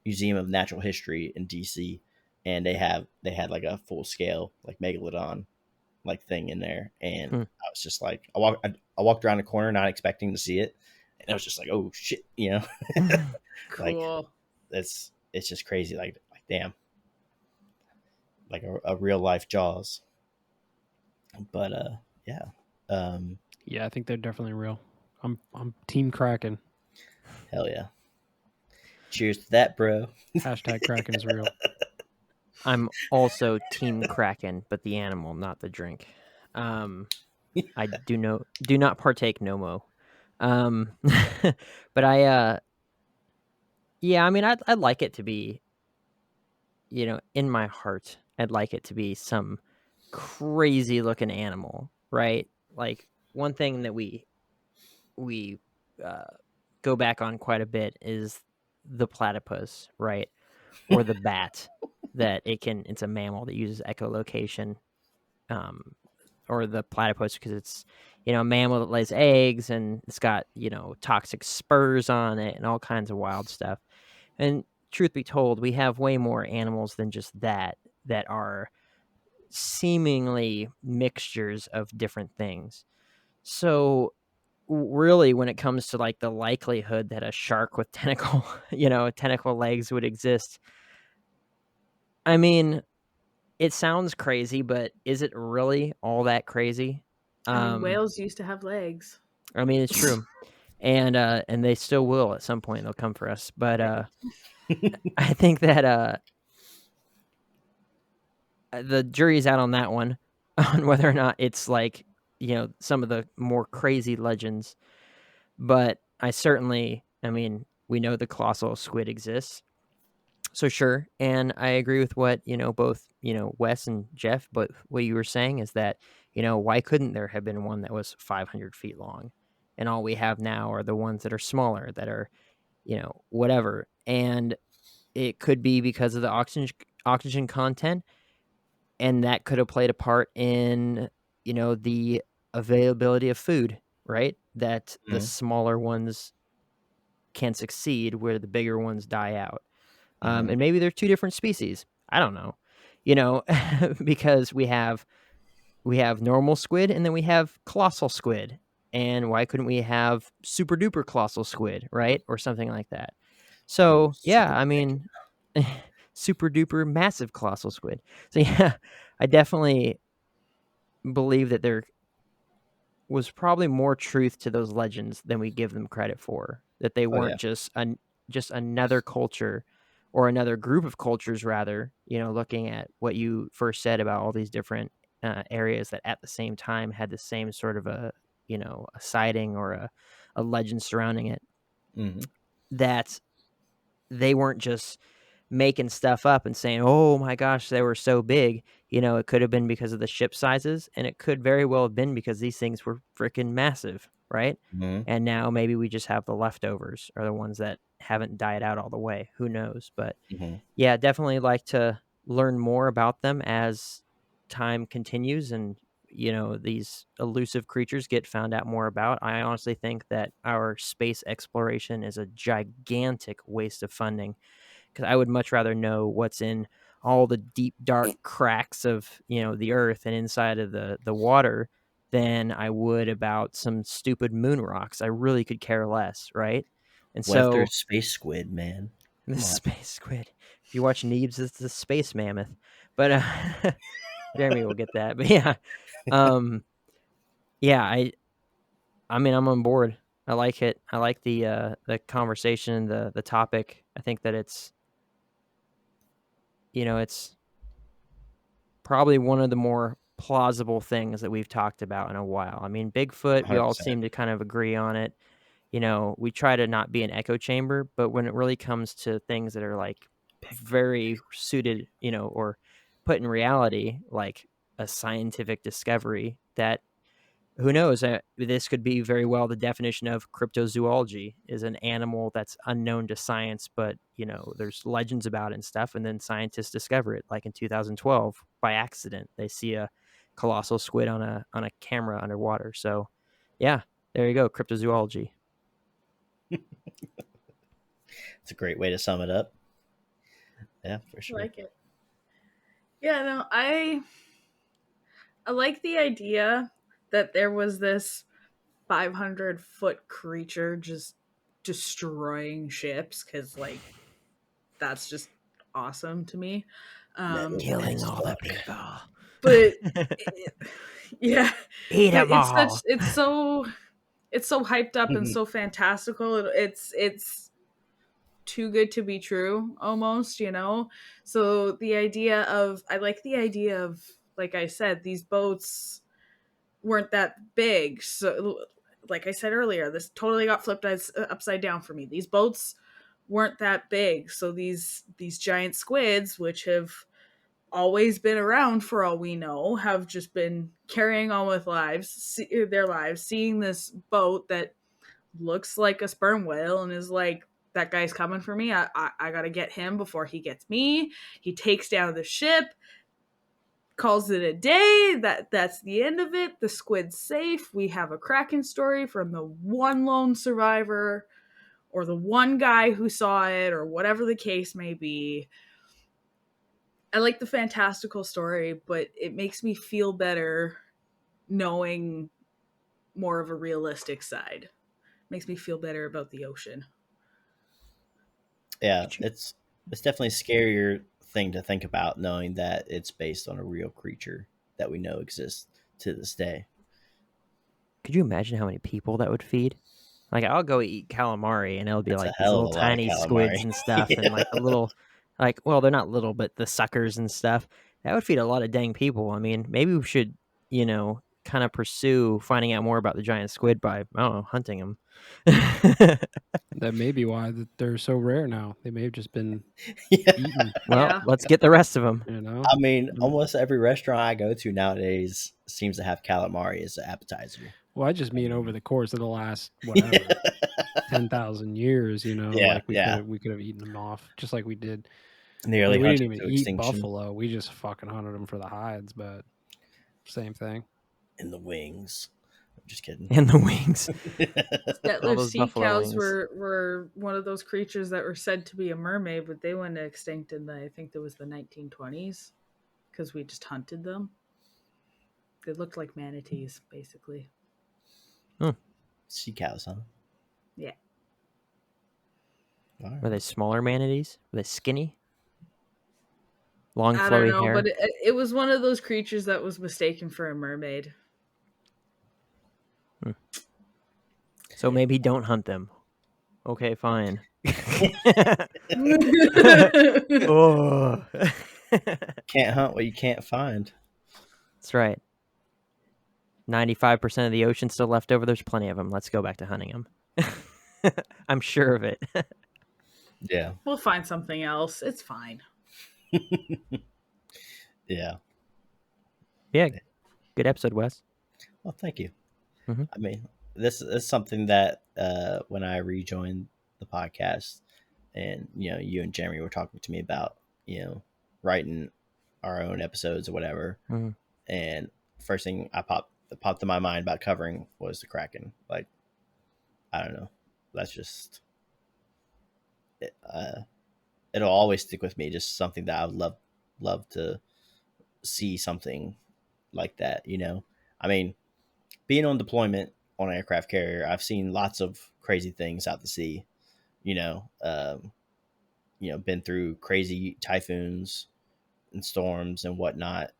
Museum of Natural History in DC, and they had like a full scale like megalodon like thing in there, and Hmm. I was just like, I walked around the corner not expecting to see it, and I was just like, oh shit, like Cool. it's just crazy, like damn, like a real life Jaws. But yeah, um, Yeah, I think they're definitely real. I'm Team Kraken. hell yeah, cheers to that, bro. Hashtag Kraken is real. I'm also Team Kraken, but the animal, not the drink. I do not partake no mo. But yeah, I mean, I'd like it to be, in my heart, I'd like it to be some crazy looking animal, right? Like one thing that we uh, go back on quite a bit is the platypus, right? Or the bat that it's a mammal that uses echolocation, um, or the platypus because it's a mammal that lays eggs and it's got toxic spurs on it and all kinds of wild stuff. And truth be told, we have way more animals than just that are seemingly mixtures of different things. So really, when it comes to like the likelihood that a shark with tentacle legs would exist, I mean, it sounds crazy, but is it really all that crazy? I mean, Um, whales used to have legs. I mean, it's true, and they still will at some point. They'll come for us, but I think that the jury's out on that one, on whether or not it's like some of the more crazy legends. But I mean, we know the colossal squid exists. So sure, and I agree with what both Wes and Jeff, but what you were saying is that why couldn't there have been one that was 500 feet long, and all we have now are the ones that are smaller, that are whatever, and it could be because of the oxygen content, and that could have played a part in the availability of food, right? That the Mhm, smaller ones can succeed where the bigger ones die out. mhm, And maybe they're two different species. I don't know, you know, because we have normal squid and then we have colossal squid. And why couldn't we have super duper colossal squid, right? Or something like that. or So yeah, super I Kraken. mean, super duper massive colossal squid. So yeah, I definitely believe that there was probably more truth to those legends than we give them credit for. That they Oh weren't yeah. just another culture or another group of cultures, rather. Looking at what you first said about all these different areas that at the same time had the same sort of a sighting or a legend surrounding it. Hmm. That they weren't just making stuff up and saying, "Oh my gosh, they were so big." It could have been because of the ship sizes, and it could very well have been because these things were freaking massive, right? Hmm. And now maybe we just have the leftovers or the ones that haven't died out all the way. Who knows? But Hmm. yeah, definitely like to learn more about them as time continues and these elusive creatures get found out more about. I honestly think that our space exploration is a gigantic waste of funding because I would much rather know what's in all the deep dark cracks of the earth and inside of the water than I would about some stupid moon rocks. I really could care less, right? And What if so there's space squid, man? the Come on. space squid. If you watch Neebs, it's the space mammoth. But Jeremy will get that. But yeah, yeah. I mean, I'm on board. I like it. I like the conversation, the topic. I think that it's it's probably one of the more plausible things that we've talked about in a while. I mean, Bigfoot, we all 100%. seem to kind of agree on it. We try to not be an echo chamber, but when it really comes to things that are like very suited, or put in reality, like a scientific discovery that who knows, this could be very well the definition of cryptozoology is an animal that's unknown to science, but there's legends about it and stuff, and then scientists discover it, like in 2012 by accident they see a colossal squid on a camera underwater. So yeah, there you go, cryptozoology. It's a great way to sum it up. Yeah, for I sure. like it. Yeah, no, I like the idea that there was this 500-foot creature just destroying ships, because like that's just awesome to me. Metal Killing as all the fuck. people. But yeah, Eat but them all. it's so hyped up and so fantastical. It's too good to be true, almost. So I like the idea of, like I said, these boats weren't that big. So, like I said earlier, this totally got flipped upside down for me. These boats weren't that big, so these giant squids, which have always been around for all we know, have just been carrying on with their lives, seeing this boat that looks like a sperm whale and is like, that guy's coming for me. I gotta get him before he gets me. He takes down the ship, calls it a day. That's the end of it. The squid's safe. We have a Kraken story from the one lone survivor, or the one guy who saw it, or whatever the case may be. I like the fantastical story, but it makes me feel better knowing more of a realistic side. Makes me feel better about the ocean. Yeah, it's definitely a scarier thing to think about, knowing that it's based on a real creature that we know exists to this day. Could you imagine how many people that would feed? Like, I'll go eat calamari, and it'll be That's a like these hell of little a lot of tiny squids calamari. and stuff, and like the Yeah. little, like, well, they're not little, but the suckers and stuff. That would feed a lot of dang people. I mean, maybe we should, kind of pursue finding out more about the giant squid by, I don't know, hunting them. That may be why they're so rare now. They may have just been Yeah. eaten. Well, Yeah. let's get the rest of them. I mean, almost every restaurant I go to nowadays seems to have calamari as an appetizer. Well, I just mean over the course of the last whatever 10,000 years. Yeah, like we yeah. could have eaten them off just like we did. Nearly We didn't hunted even to eat extinction buffalo. We just fucking hunted them for the hides, but same thing. in the wings. I'm just kidding. And the wings. All Stettler those sea buffalo cows wings. were one of those creatures that were said to be a mermaid, but they went extinct in I think it was the 1920s, because we just hunted them. They looked like manatees, basically. Sea cows, huh? Yeah. All right. Were they smaller manatees? Were they skinny? Long, I don't flowy know, hair? but it was one of those creatures that was mistaken for a mermaid. So maybe don't hunt them. Okay, fine. Oh. Can't hunt what you can't find. That's right. 95% of the ocean still left over. There's plenty of them. Let's go back to hunting them. I'm sure of it. Yeah. We'll find something else. It's fine. Yeah. Yeah. Good episode, Wes. Well, thank you. Mhm. I mean, this is something that when I rejoined the podcast, and you and Jeremy were talking to me about writing our own episodes or whatever, Mhm. and first thing that popped in my mind about covering was the Kraken. Like, I don't know, that's just it'll always stick with me. Just something that I would love to see something like that. I mean, being on deployment on an aircraft carrier, I've seen lots of crazy things out to sea. Been through crazy typhoons and storms and whatnot.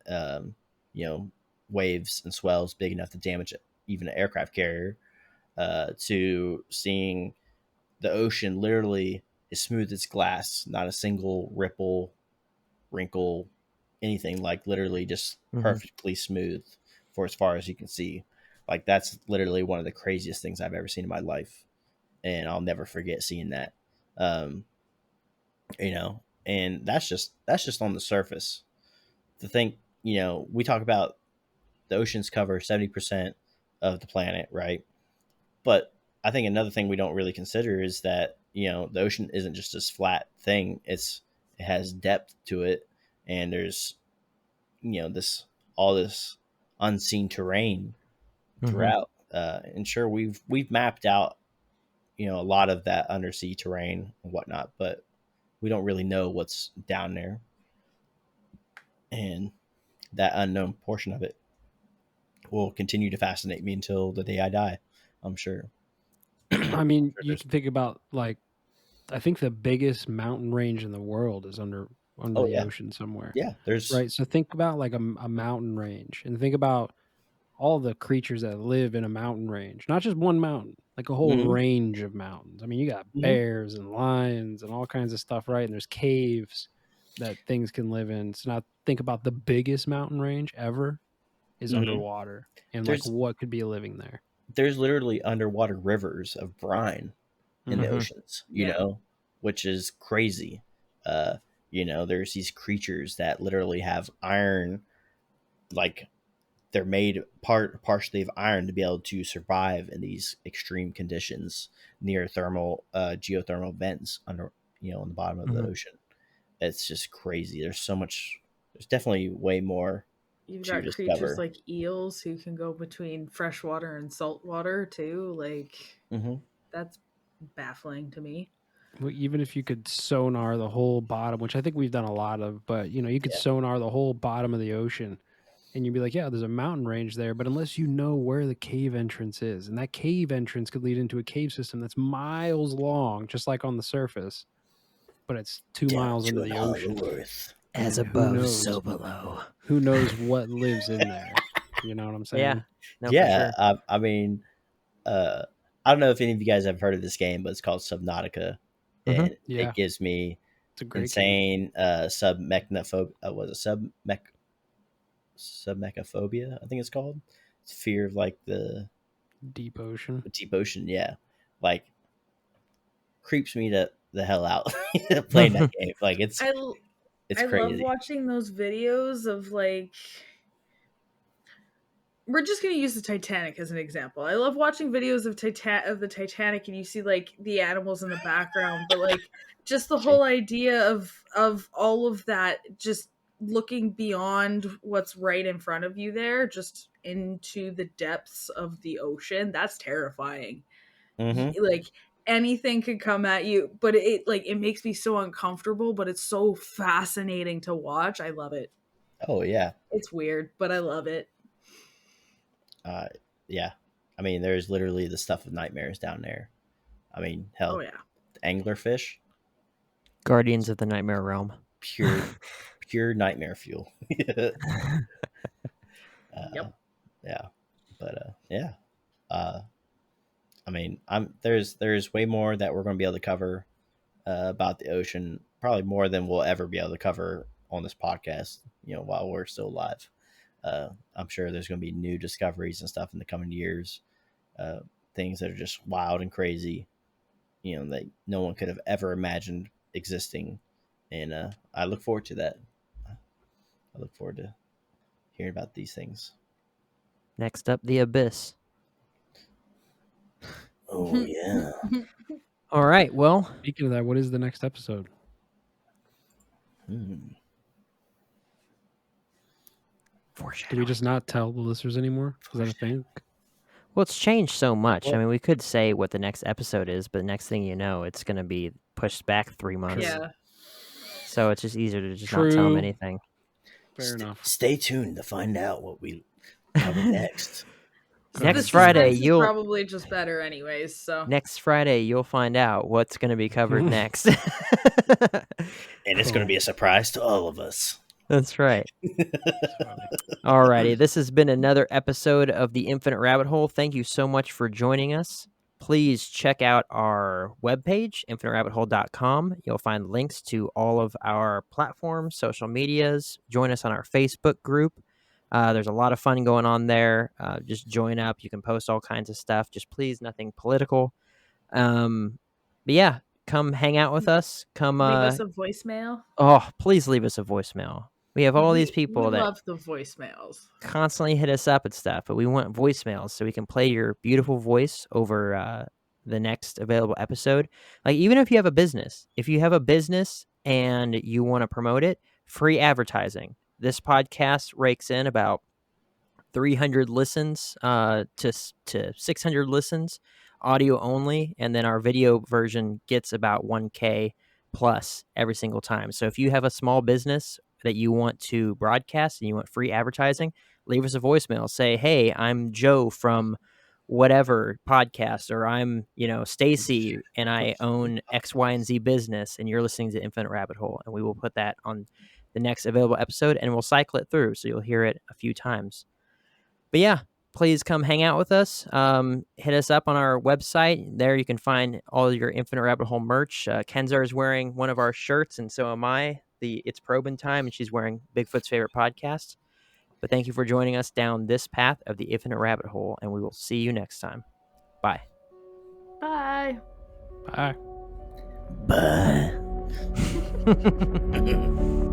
Waves and swells big enough to damage even an aircraft carrier. To seeing the ocean literally as smooth as glass, not a single ripple, wrinkle, anything, like literally just perfectly smooth for as far as you can see. Like that's literally one of the craziest things I've ever seen in my life, and I'll never forget seeing that. Um, and that's just on the surface. To think, we talk about the oceans cover 70% of the planet, right? But I think another thing we don't really consider is that the ocean isn't just this flat thing. It has depth to it, and there's this unseen terrain throughout. And sure, we've mapped out a lot of that undersea terrain and whatnot, but we don't really know what's down there, and that unknown portion of it will continue to fascinate me until the day I die, I'm sure. I mean, you can think about like, I think the biggest mountain range in the world is under Oh the yeah, ocean somewhere. yeah. There's Right. So think about like a mountain range, and think about all the creatures that live in a mountain range, not just one mountain, like a whole Mhm. range of mountains. I mean, you got Mhm. bears and lions and all kinds of stuff, right? And there's caves that things can live in. So now think about the biggest mountain range ever is Mhm. underwater, and like There's what could be living there. there's literally underwater rivers of brine in the oceans, Yeah. which is crazy. There's these creatures that literally have iron, like they're made partially of iron to be able to survive in these extreme conditions near geothermal vents under, on the bottom of the ocean. It's just crazy. There's definitely way more You've to got creatures discover. like eels who can go between freshwater and saltwater too. Like Mm-hmm. that's baffling to me. Well, even if you could sonar the whole bottom, which I think we've done a lot of, but you could Yeah. sonar the whole bottom of the ocean, and you'd be like, yeah, there's a mountain range there, but unless you know where the cave entrance is, and that cave entrance could lead into a cave system that's miles long, just like on the surface, but it's 2 Down miles to under an the ocean. hollow earth. As And who above, so knows? below. Who knows what lives in there? You know what I'm saying? Yeah, no, for Yeah, sure. I mean, I don't know if any of you guys have heard of this game, but it's called Subnautica, and Yeah, it gives me it's a great game. insane was it submechaphobia? I think it's called. It's fear of like the Deep ocean. deep ocean. Yeah, like creeps me the hell out playing that game. Like it's I love crazy. watching those videos of like we're just going to use the Titanic as an example. I love watching videos of the Titanic and you see like the animals in the background, but like just the whole idea of all of that just looking beyond what's right in front of you there just into the depths of the ocean. That's terrifying. Mm-hmm. Like anything could come at you, but it makes me so uncomfortable, but it's so fascinating to watch. I love it. Oh yeah, It's weird, but I love it. uh, yeah. I mean, there's literally the stuff of nightmares down there. I mean, Oh hell, yeah. anglerfish, Guardians of the Nightmare Realm. pure nightmare fuel. Yep. Yeah, but yeah. Uh, I mean, there's way more that we're going to be able to cover about the ocean, probably more than we'll ever be able to cover on this podcast. While we're still alive, I'm sure there's going to be new discoveries and stuff in the coming years. Things that are just wild and crazy, that no one could have ever imagined existing, and I look forward to that. I look forward to hearing about these things. Next up, the Abyss. Oh yeah. All right, well, Speaking of that, what is the next episode? Hmm. Do we just not tell the listeners anymore? Is that a thing? well, it's changed so much. I Well- mean, we could say what the next episode is, but next thing you know, it's going to be pushed back 3 months. Yeah. So it's just easier to just not tell them True. anything. Fair enough. Stay tuned to find out what we cover next. Next The Friday, suspense is you'll probably just better, anyways. So next Friday you'll find out what's going to be covered next. And it's going to be a surprise to all of us. That's right. Alrighty, this has been another episode of the Infinite Rabbit Hole. Thank you so much for joining us. Please check out our webpage, infiniterabbithole.com. You'll find links to all of our platforms, social medias. Join us on our Facebook group. There's a lot of fun going on there. Just join up. You can post all kinds of stuff. Just please, nothing political. But yeah, come hang out with us. Come leave us a voicemail. please leave us a voicemail. We have all these people we that love the voicemails. constantly hit us up and stuff, but we want voicemails so we can play your beautiful voice over the next available episode. Like, even if you have a business, and you want to promote it, free advertising. This podcast rakes in about 300 listens to 600 listens, audio only, and then our video version gets about 1K plus every single time. So if you have a small business that you want to broadcast and you want free advertising, leave us a voicemail. Say, hey, I'm Joe from whatever podcast, or I'm, Stacy and I own X, Y, and Z business, and you're listening to Infinite Rabbit Hole, and we will put that on the next available episode, and we'll cycle it through so you'll hear it a few times. But yeah, please come hang out with us. Hit us up on our website. There you can find all your Infinite Rabbit Hole merch. Kenzar is wearing one of our shirts, and so am I. It's Probin time, and she's wearing Bigfoot's favorite podcast. But thank you for joining us down this path of the Infinite Rabbit Hole, and we will see you next time. Bye. Bye. Bye. Bye.